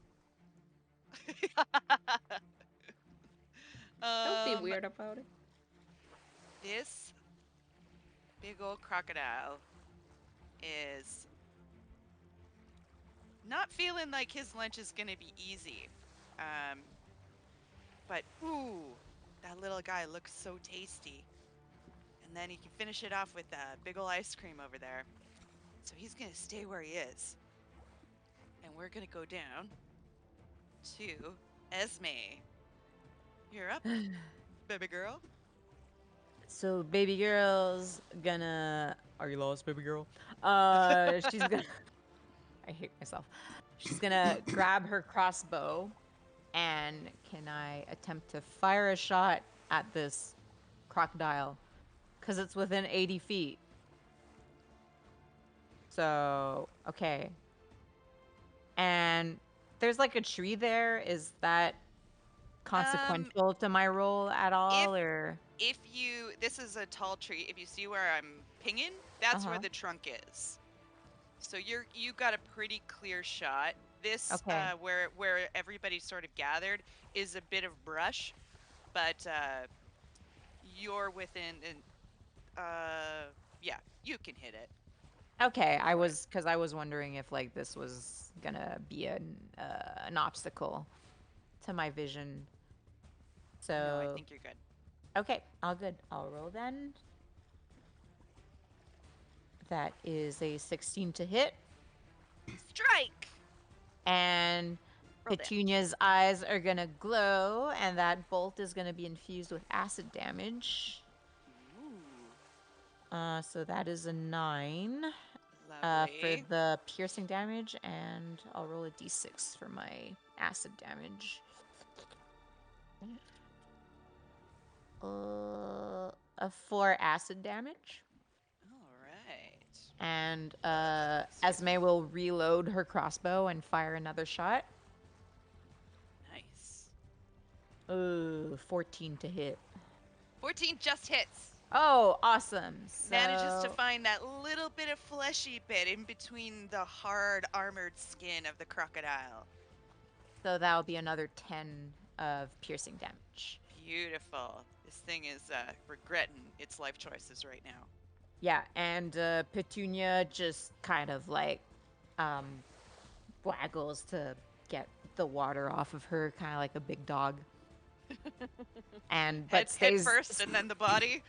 Don't be weird about it. This big old crocodile is not feeling like his lunch is gonna be easy. But ooh, that little guy looks so tasty. And then he can finish it off with that big ol' ice cream over there. So he's gonna stay where he is. And we're gonna go down to Esme. You're up, baby girl. So baby girl's gonna. Are you lost, baby girl? She's gonna. I hate myself. She's gonna grab her crossbow, and can I attempt to fire a shot at this crocodile? Because it's within 80 feet. So, okay. And there's like a tree there. Is that consequential to my roll at all, or? If you, this is a tall tree. If you see where I'm pinging, that's where Uh-huh. the trunk is. So you got a pretty clear shot. This Okay. where everybody's sort of gathered is a bit of brush, but you're within yeah, you can hit it. Okay, Go for it. because I was wondering if like this was gonna be an obstacle to my vision. No, I So think you're good. okay, all good. I'll roll then. That is a 16 to hit. Strike. And Roll damage. Petunia's eyes are going to glow, and that bolt is going to be infused with acid damage. Ooh, So that is a 9 for lovely. the piercing damage, and I'll roll a d6 for my acid damage. A 4 acid damage. All right. And Esme will reload her crossbow and fire another shot. Nice. 14 to hit. 14 just hits. Oh, awesome. Manages to So- find that little bit of fleshy bit in between the hard armored skin of the crocodile. So that'll be another 10 of piercing damage. Beautiful. This thing is regretting its life choices right now. Yeah, and Petunia just kind of like waggles to get the water off of her, kind of like a big dog. But Head first and then the body.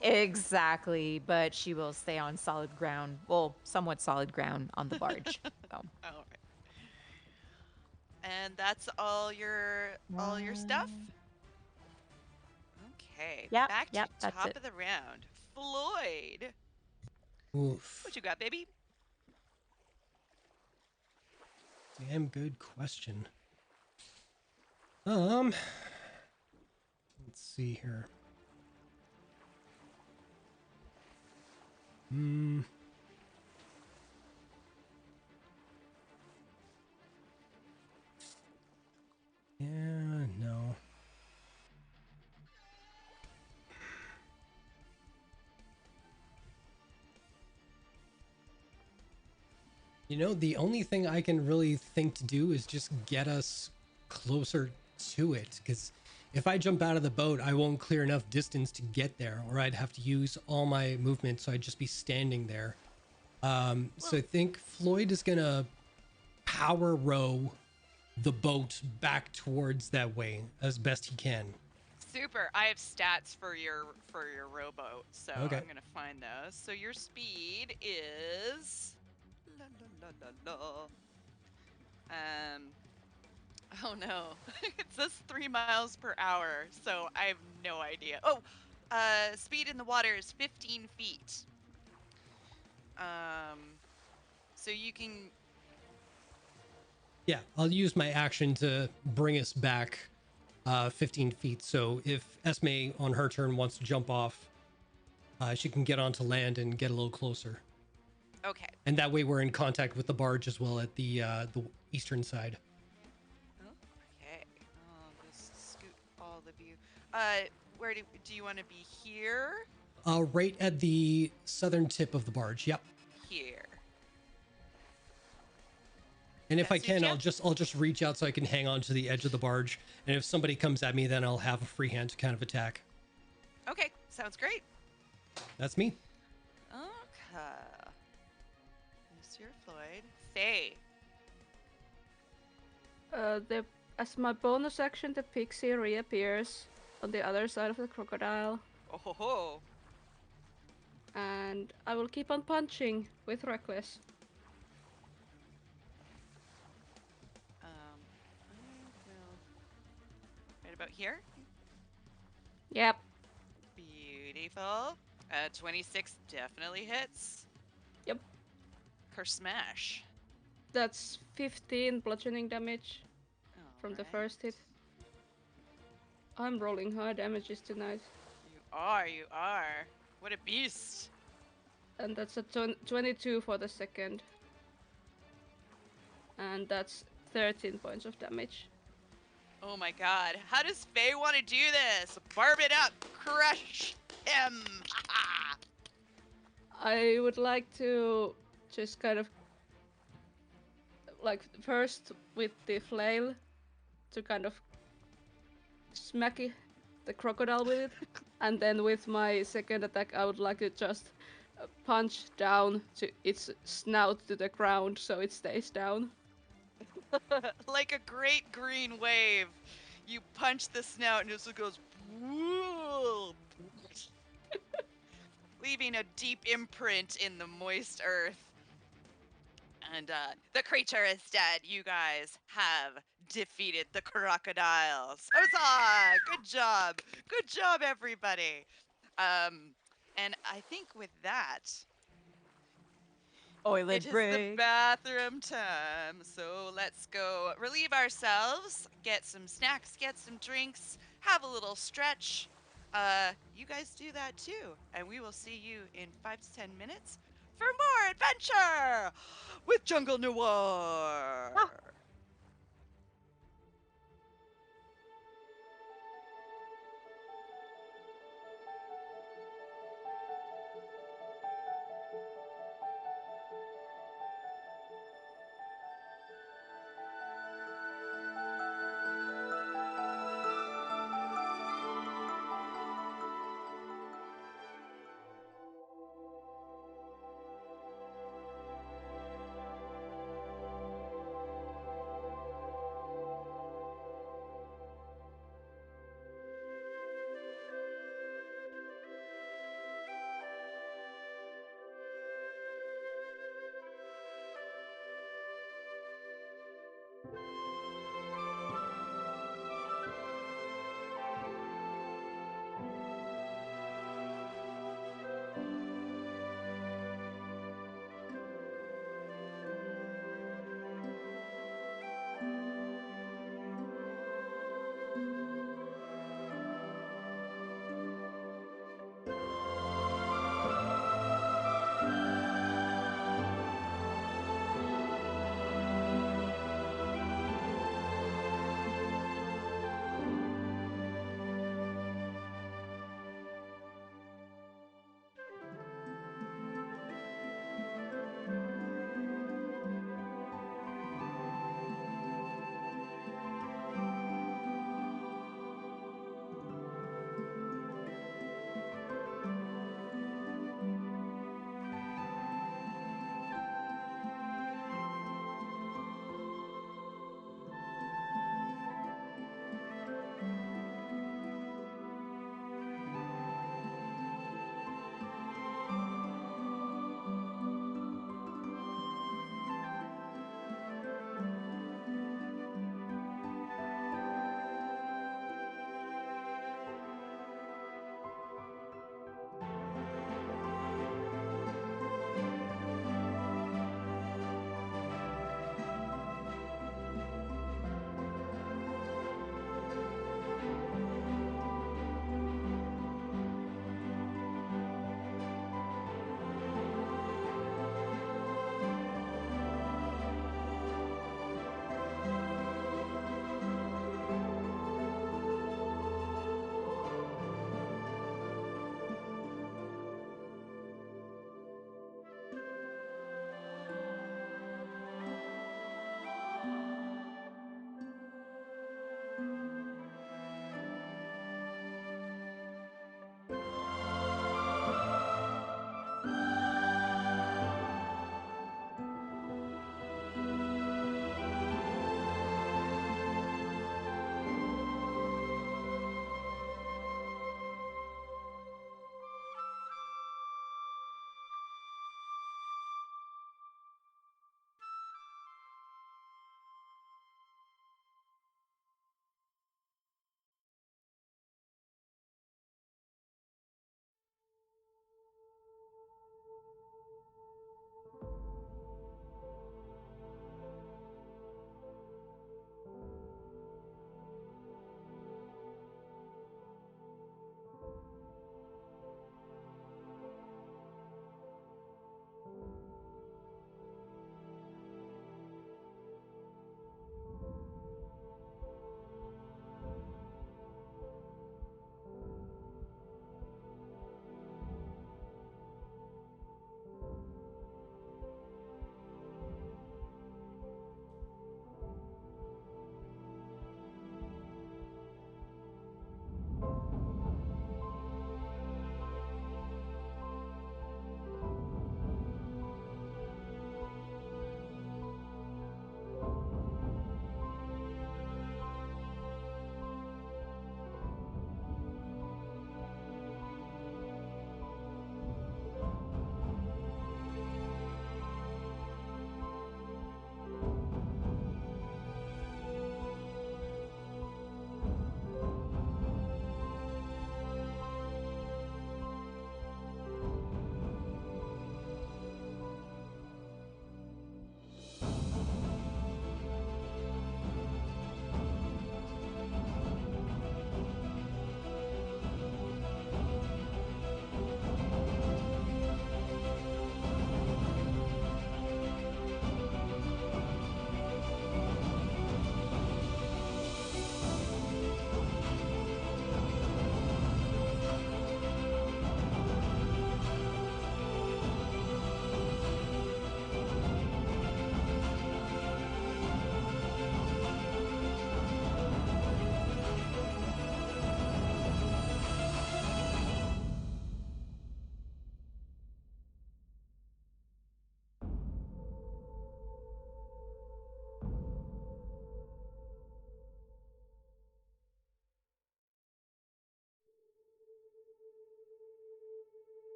Exactly, but she will stay on solid ground. Well, somewhat solid ground on the barge. So. All right. And that's all your stuff. Okay. Yep, Back yep, to that's top it. of the round. Floyd, Oof. what you got, baby? Damn good question. Let's see here. Yeah, no. You know, the only thing I can really think to do is just get us closer to it, because if I jump out of the boat, I won't clear enough distance to get there, or I'd have to use all my movement, so I'd just be standing there. So I think Floyd is gonna power row the boat back towards that way as best he can. Super. I have stats for your rowboat, so Okay. I'm gonna find those. So your speed is la la la la la. Oh no, it says 3 miles per hour, so I have no idea. Oh, speed in the water is 15 feet. So you can. Yeah, I'll use my action to bring us back 15 feet. So if Esme on her turn wants to jump off, she can get onto land and get a little closer. Okay. And that way we're in contact with the barge as well at the eastern side. Okay. I'll just scoot all of you. Where do you want to be here? Right at the southern tip of the barge. Yep. Here. And if That I suits can, ya? I'll just reach out so I can hang on to the edge of the barge. And if somebody comes at me, then I'll have a free hand to kind of attack. Okay. Sounds great. That's me. Okay. Monsieur Floyd. Faye. As my bonus action, the pixie reappears on the other side of the crocodile, Oh ho ho. and I will keep on punching with reckless. I will. Right about here. Yep, Beautiful. 26 definitely hits. yep. Curse smash. That's 15 bludgeoning damage from the Alright. first hit. I'm rolling high damages tonight. You are. What a beast. And that's a 22 for the second. And that's 13 points of damage. Oh my god. How does Faye want to do this? Barb it up. Crush him. I would like to just kind of like first with the flail to kind of smack the crocodile with it, and then with my second attack I would like to just punch down to its snout to the ground so it stays down. Like a great green wave. You punch the snout and it just goes. Whoa. leaving a deep imprint in the moist earth. And the creature is dead. You guys have defeated the crocodiles. Huzzah! Good job. Good job, everybody. And I think with that, Oilet it is the break. bathroom time. So let's go relieve ourselves, get some snacks, get some drinks, have a little stretch. You guys do that too. And we will see you in 5 to 10 minutes for more adventure with Jungle Noir.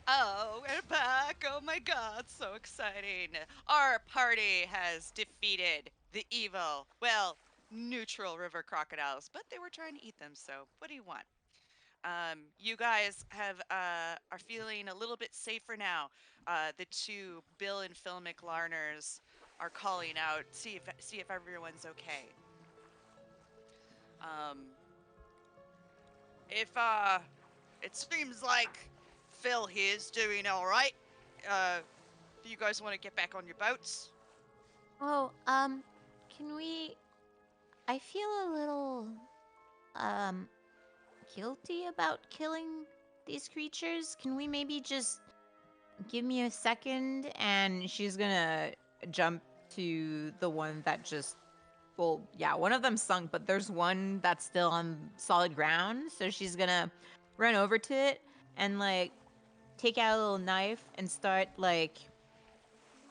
Oh, we're back. Oh my god, so exciting. Our party has defeated the evil, well, neutral river crocodiles, but they were trying to eat them, so what do you want? You guys have are feeling a little bit safer now. The two Bill and Phil McLarners are calling out, see if everyone's okay. Um, if it seems like Phil here's doing all right. Do you guys want to get back on your boats? Oh, can we? I feel a little, um, guilty about killing these creatures. Can we maybe just give me a second? And she's gonna jump to the one that just, well, yeah, one of them sunk, but there's one that's still on solid ground. So she's gonna run over to it and like take out a little knife and start like,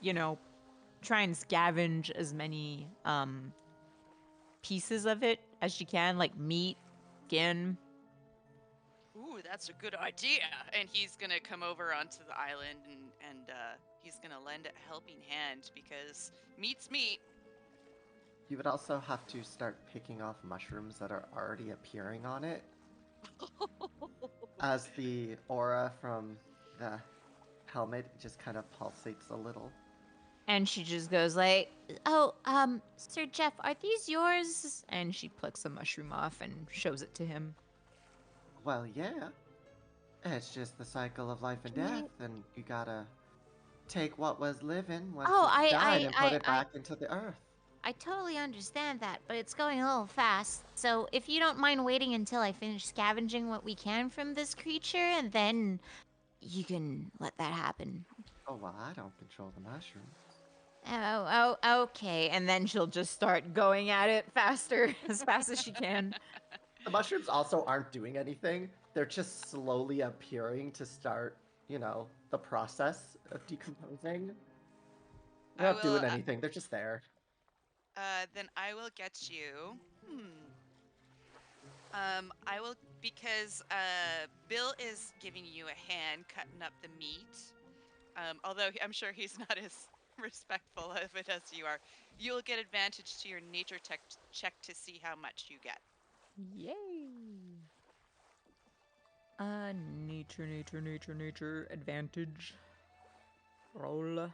you know, try and scavenge as many pieces of it as she can, like meat, skin. Ooh, that's a good idea. And he's gonna come over onto the island and he's gonna lend a helping hand because meat's meat. You would also have to start picking off mushrooms that are already appearing on it as the aura from the helmet just kind of pulsates a little. And she just goes like, Oh, Sir Jeff, are these yours? and she plucks a mushroom off and shows it to him. Well, yeah. It's just the cycle of life and Can death, you- and you gotta take what was living once Oh, it died and put it back into the earth. I totally understand that, but it's going a little fast. So if you don't mind waiting until I finish scavenging what we can from this creature, and then you can let that happen. Oh, well, I don't control the mushrooms. Oh, okay. And then she'll just start going at it faster, as fast as she can. The mushrooms also aren't doing anything. They're just slowly appearing to start, the process of decomposing. They're I not will. doing anything. They're just there. Then I will get you. I will because Bill is giving you a hand cutting up the meat. Although I'm sure he's not as respectful of it as you are. You'll get advantage to your nature check to see how much you get. Yay! Nature, advantage. Roll.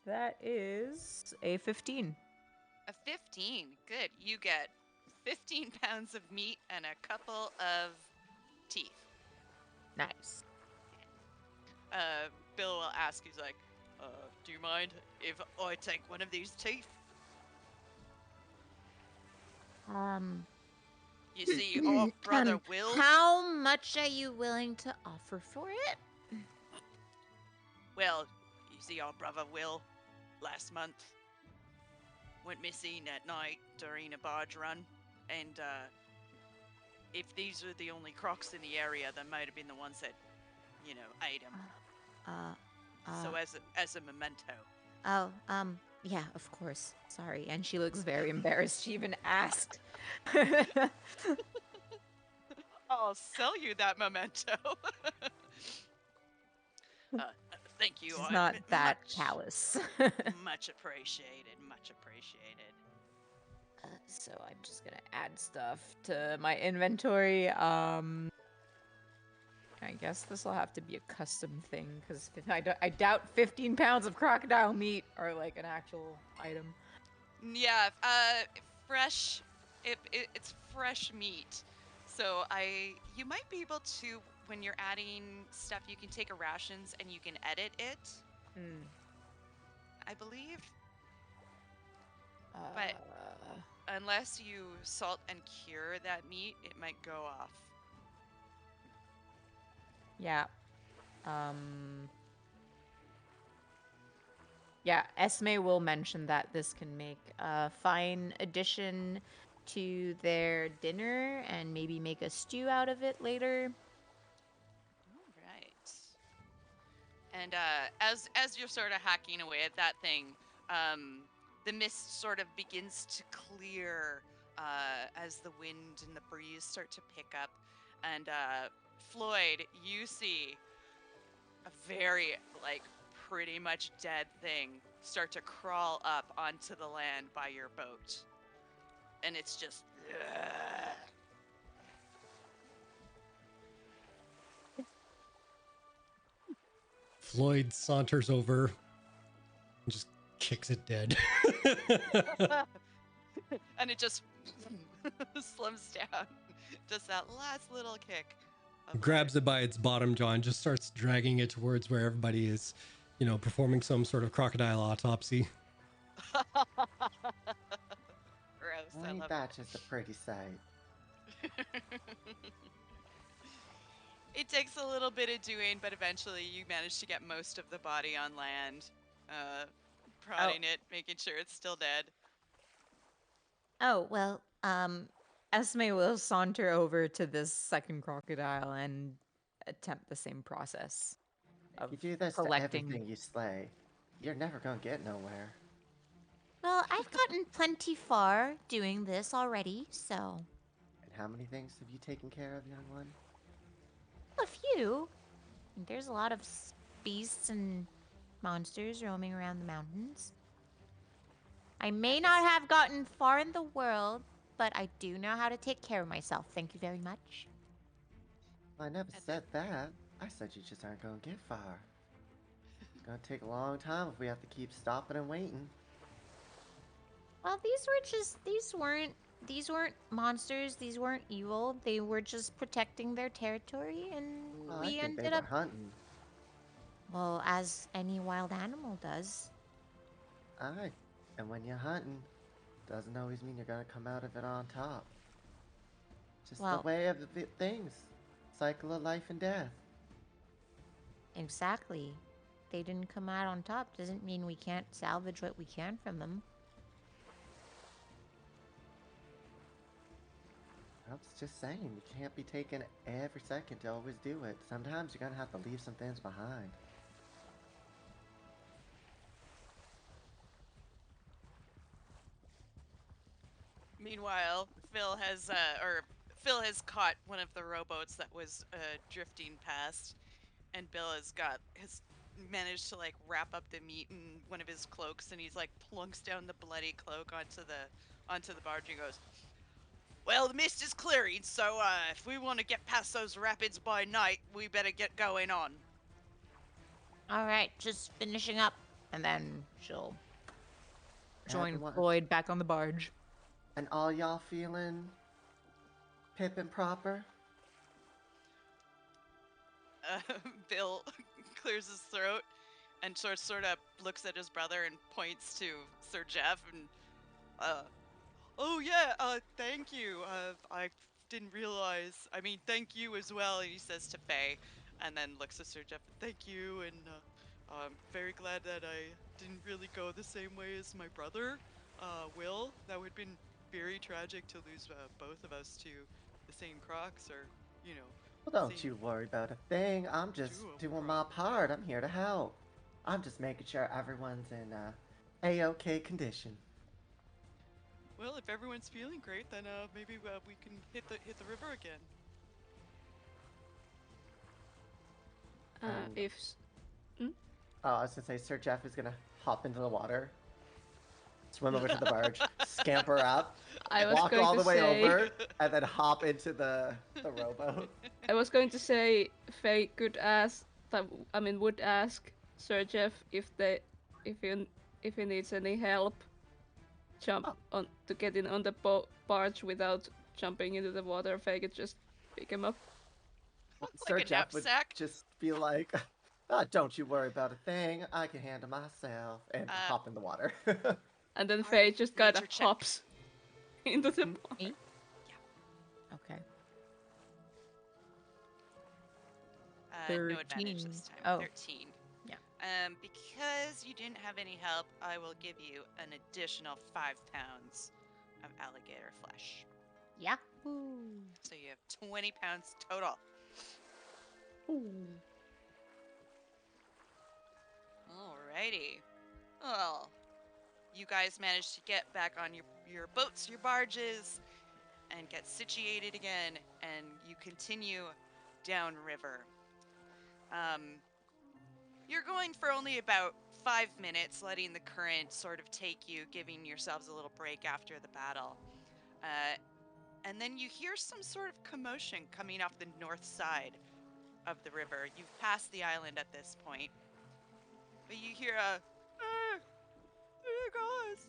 That is a 15. A 15. Good. You get 15 pounds of meat and a couple of teeth. Nice. Bill will ask, he's like, do you mind if I take one of these teeth? You see, our brother Will. How much are you willing to offer for it? Well, you see, our brother Will, last month, went missing at night during a barge run, and if these are the only crocs in the area, that might have been the ones that, ate him. So as a memento. Oh, Yeah, of course. Sorry. And she looks very embarrassed. She even asked. I'll sell you that memento. Thank you. She's not that callous. Much appreciated. Much appreciated. So I'm just gonna add stuff to my inventory. I guess this will have to be a custom thing because I doubt 15 pounds of crocodile meat are like an actual item. Yeah, fresh. It's fresh meat, so you might be able to, when you're adding stuff, you can take a rations and you can edit it. I believe. But unless you salt and cure that meat, it might go off. Yeah. Yeah, Esme will mention that this can make a fine addition to their dinner and maybe make a stew out of it later. All right. And as you're sort of hacking away at that thing, the mist sort of begins to clear as the wind and the breeze start to pick up. And Floyd, you see a very, pretty much dead thing start to crawl up onto the land by your boat. And it's just... Floyd saunters over and just kicks it dead. And it just slums down. Just that last little kick. Grabs it by its bottom jaw and just starts dragging it towards where everybody is, performing some sort of crocodile autopsy. Gross. Ain't that just a pretty sight? It takes a little bit of doing, but eventually you manage to get most of the body on land. Prodding it, making sure it's still dead. oh, well, Esme will saunter over to this second crocodile and attempt the same process of If you do this collecting. to everything you slay, you're never gonna get nowhere. well, I've gotten plenty far doing this already, so And how many things have you taken care of, young one? a few. There's a lot of beasts and monsters roaming around the mountains. I may not have gotten far in the world, but I do know how to take care of myself. Thank you very much. I never said that. I said you just aren't gonna get far. It's gonna take a long time if we have to keep stopping and waiting. Well, these weren't monsters, these weren't evil. They were just protecting their territory, and Well, I we think ended they were up, hunting. well, as any wild animal does. Aye. And when you're hunting, doesn't always mean you're gonna come out of it on top. Just Well- the way of the things. Cycle of life and death. Exactly. They didn't come out on top doesn't mean we can't salvage what we can from them. I was just saying, you can't be taking every second to always do it. Sometimes you're gonna have to leave some things behind. Meanwhile, Phil has caught one of the rowboats that was drifting past, and Bill has managed to wrap up the meat in one of his cloaks, and he's plunks down the bloody cloak onto the barge and goes, "Well, the mist is clearing, so if we want to get past those rapids by night, we better get going on." All right, just finishing up. And then she'll Yeah, join everyone- Floyd back on the barge. And all y'all feeling pip and proper. Bill clears his throat and sort of looks at his brother and points to Sir Jeff and, oh yeah, thank you. I didn't realize. I mean, thank you as well. And he says to Faye, and then looks at Sir Jeff. Thank you, and I'm very glad that I didn't really go the same way as my brother, Will. That would have been very tragic to lose both of us to the same Crocs, or Well, don't same you worry about a thing. I'm just duo doing my Croc. part. I'm here to help. I'm just making sure everyone's in a-okay condition. Well, if everyone's feeling great, then maybe we can hit the river again. And If I was gonna say, Sir Jeff is gonna hop into the water, swim over to the barge, scamper up, I was walk going all to the way say, over, and then hop into the rowboat. I was going to say, Faye could ask. Would ask Sir Jeff if he needs any help Oh. on to get in on the barge without jumping into the water. Faye could just pick him up. Sir Like a Jeff would knapsack. just be like, don't you worry about a thing. I can handle myself. And hop in the water. And then Alright, Faye just kind of nature check. hops into the barge. Me? Okay. No advantage this 13. time. Oh. 13. Yeah. Because you didn't have any help, I will give you an additional 5 pounds of alligator flesh. Yahoo! So you have 20 pounds total. Alrighty. Well, you guys managed to get back on your boats, your barges, and get situated again, and you continue downriver. You're going for only about 5 minutes, letting the current sort of take you, giving yourselves a little break after the battle. And then you hear some sort of commotion coming off the north side of the river. You've passed the island at this point. But you hear a, hey guys,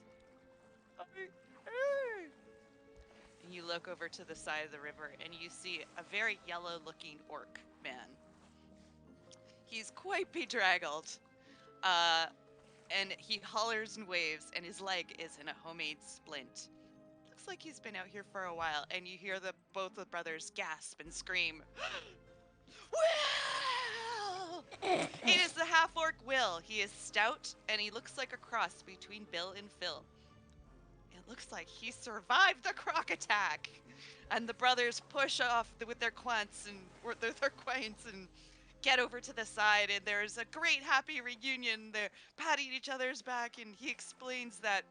hey. And you look over to the side of the river and you see a very yellow looking orc man. He's quite bedraggled. And he hollers and waves, and his leg is in a homemade splint. Looks like he's been out here for a while, and you hear both the brothers gasp and scream, Will! It is the half-orc Will. He is stout, and he looks like a cross between Bill and Phil. It looks like he survived the croc attack. And the brothers push off with their quants and their quaints and get over to the side, and there's a great happy reunion. They're patting each other's back, and he explains that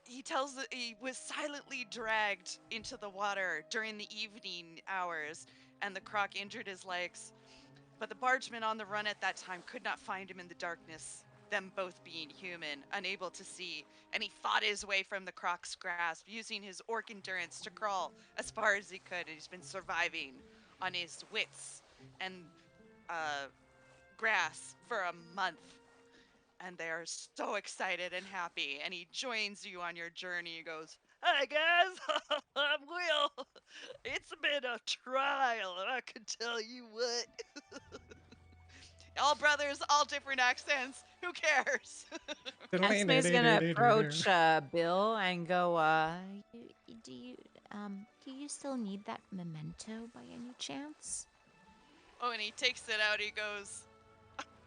he tells that he was silently dragged into the water during the evening hours, and the croc injured his legs. But the bargeman on the run at that time could not find him in the darkness, them both being human, unable to see, and he fought his way from the croc's grasp, using his orc endurance to crawl as far as he could, and he's been surviving on his wits and grass for a month. And they are so excited and happy, and he joins you on your journey. He goes, "Hi guys, I'm Will. It's been a trial, and I can tell you what. All brothers, all different accents. Who cares?" Esme's gonna approach Bill and go, Do you still need that memento by any chance? Oh, and he takes it out. He goes,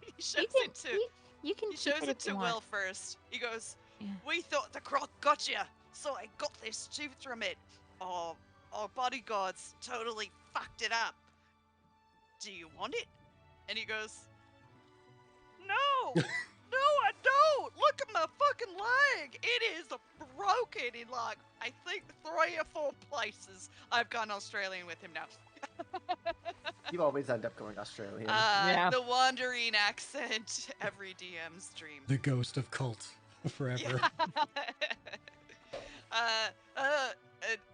he shows You can, it to. you can He keep shows it it if you to want. Will first. He goes, Yeah. "We thought the croc got you, so I got this tooth from it. Our bodyguards totally fucked it up. Do you want it?" And he goes, "No, no, I don't. Look at my fucking leg. It is broken in like, I think 3 or 4 places." I've gone Australian with him now. You always end up going Australian. Yeah. The wandering accent, every DM's dream. The ghost of cult forever.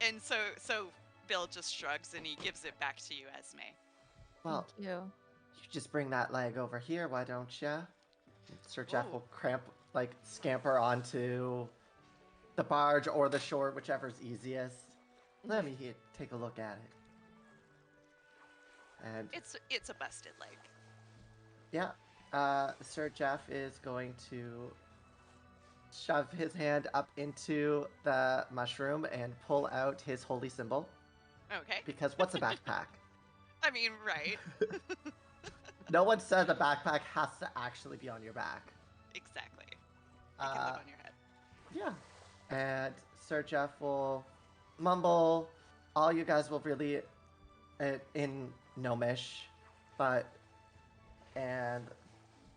And so Bill just shrugs and he gives it back to you, Esme. Well, Thank you. you just bring that leg over here, why don't ya? Sir Jeff Ooh. will scamper onto the barge or the shore, whichever's easiest. Let me take a look at it. And It's a busted leg. yeah, Sir Jeff is going to shove his hand up into the mushroom and pull out his holy symbol. Okay. Because what's a backpack? I mean, right. No one said the backpack has to actually be on your back. Exactly. It can live on your head. Yeah. And Sir Jeff will mumble. All you guys will really in Gnomish, and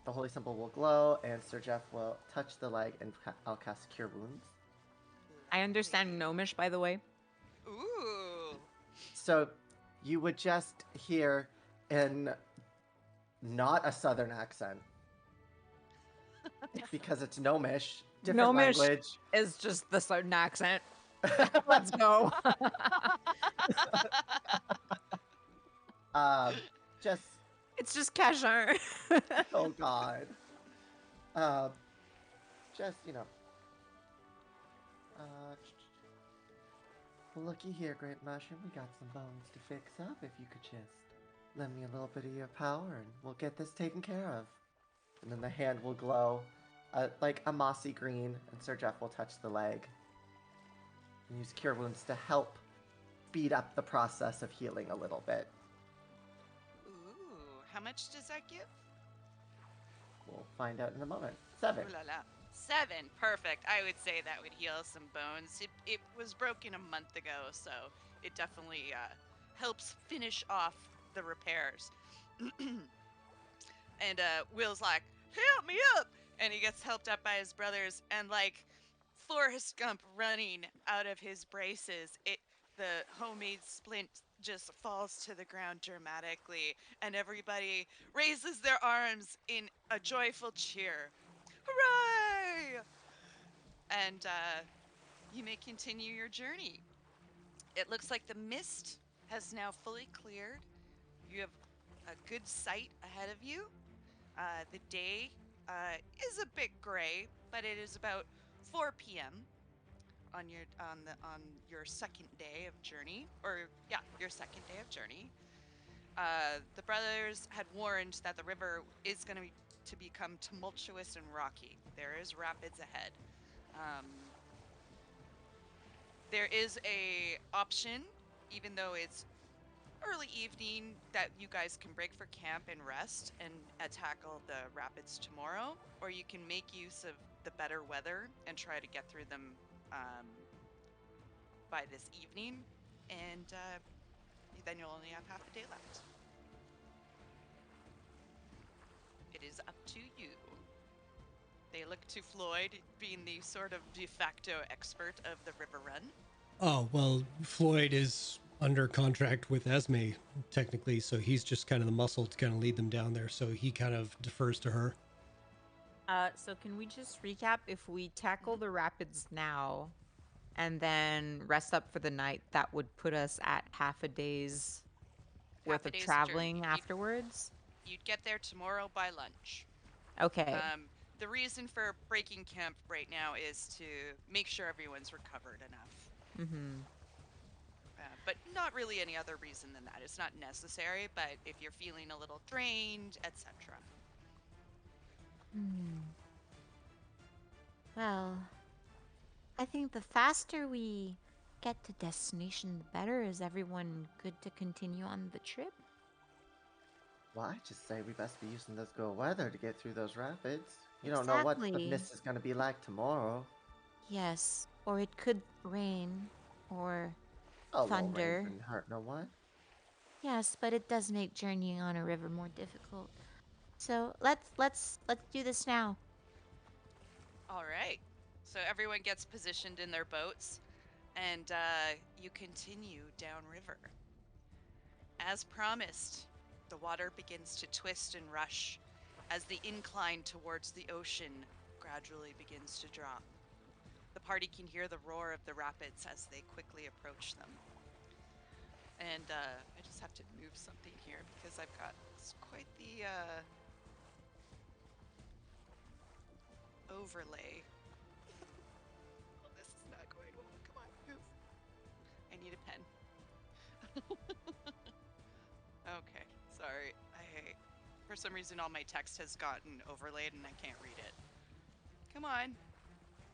the holy symbol will glow, and Sir Jeff will touch the leg, and I'll cast Cure Wounds. I understand Gnomish, by the way. Ooh. So you would just hear in not a southern accent because it's Gnomish, different Gnomish language. is just the southern accent. Let's go. Just It's just Cajun. oh god. Just looky here, Great Mushroom. We got some bones to fix up. If you could just lend me a little bit of your power, and we'll get this taken care of. And then the hand will glow, like a mossy green, and Sir Jeff will touch the leg. And use Cure Wounds to help speed up the process of healing a little bit. Ooh. How much does that give? We'll find out in a moment. 7. Ooh la la. 7. Perfect. I would say that would heal some bones. It was broken a month ago, so it definitely helps finish off the repairs. And Will's like, help me up! And he gets helped up by his brothers, and like Forrest Gump running out of his braces, the homemade splint just falls to the ground dramatically, and everybody raises their arms in a joyful cheer. Hooray! And you may continue your journey. It looks like the mist has now fully cleared. You have a good sight ahead of you. The day is a bit gray, but it is about 4 p.m. on your second day of journey, your second day of journey. The brothers had warned that the river is going to become tumultuous and rocky. There is rapids ahead. There is a option, even though it's early evening, that you guys can break for camp and rest and tackle the rapids tomorrow, or you can make use of the better weather and try to get through them by this evening, and then you'll only have half a day left. It is up to you. They look to Floyd, being the sort of de facto expert of the river run. Oh, well, Floyd is under contract with Esme, technically, so he's just kind of the muscle to kind of lead them down there, so he kind of defers to her. So can we just recap? If we tackle the rapids now and then rest up for the night, that would put us at half a day's worth of traveling afterwards? You'd get there tomorrow by lunch. Okay. The reason for breaking camp right now is to make sure everyone's recovered enough. Mm-hmm. But not really any other reason than that. It's not necessary, but if you're feeling a little drained, etc. Well, I think the faster we get to destination, the better. Is everyone good to continue on the trip? Well, I just say we best be using this good weather to get through those rapids. You don't know what the Exactly. mist is going to be like tomorrow. Yes, or it could rain, or A little rain thunder. couldn't hurt no one. Yes, but it does make journeying on a river more difficult. So let's do this now. All right. So everyone gets positioned in their boats, and you continue downriver. As promised, the water begins to twist and rush as the incline towards the ocean gradually begins to drop. The party can hear the roar of the rapids as they quickly approach them. And I just have to move something here because I've got quite the overlay. Well, this is not going well. Come on, move. I need a pen. Okay, sorry. For some reason, all my text has gotten overlaid and I can't read it. Come on.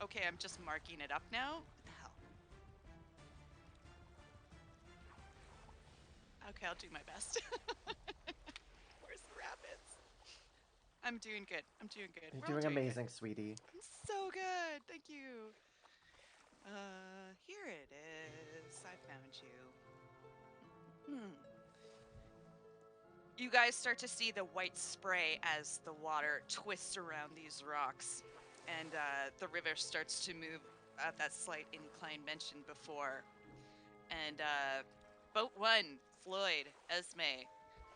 Okay, I'm just marking it up now. What the hell? Okay, I'll do my best. Where's the rapids? I'm doing good. I'm doing good. You're We're all doing doing amazing, sweetie. good. So good. Thank you. Here it is. I found you. You guys start to see the white spray as the water twists around these rocks, and the river starts to move at that slight incline mentioned before. And boat one, Floyd, Esme,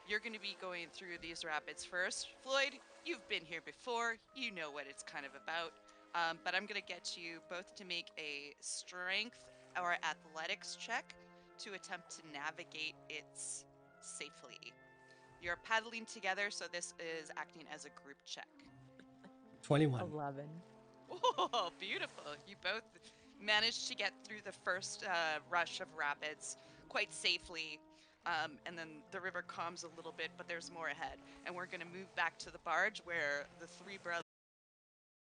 you're going to be going through these rapids first. Floyd, you've been here before. You know what it's kind of about. But I'm going to get you both to make a strength or athletics check to attempt to navigate it safely. You're paddling together, so this is acting as a group check. 21. 11. Oh, beautiful. You both managed to get through the first rush of rapids quite safely. And then the river calms a little bit, but there's more ahead. And we're going to move back to the barge where the three brothers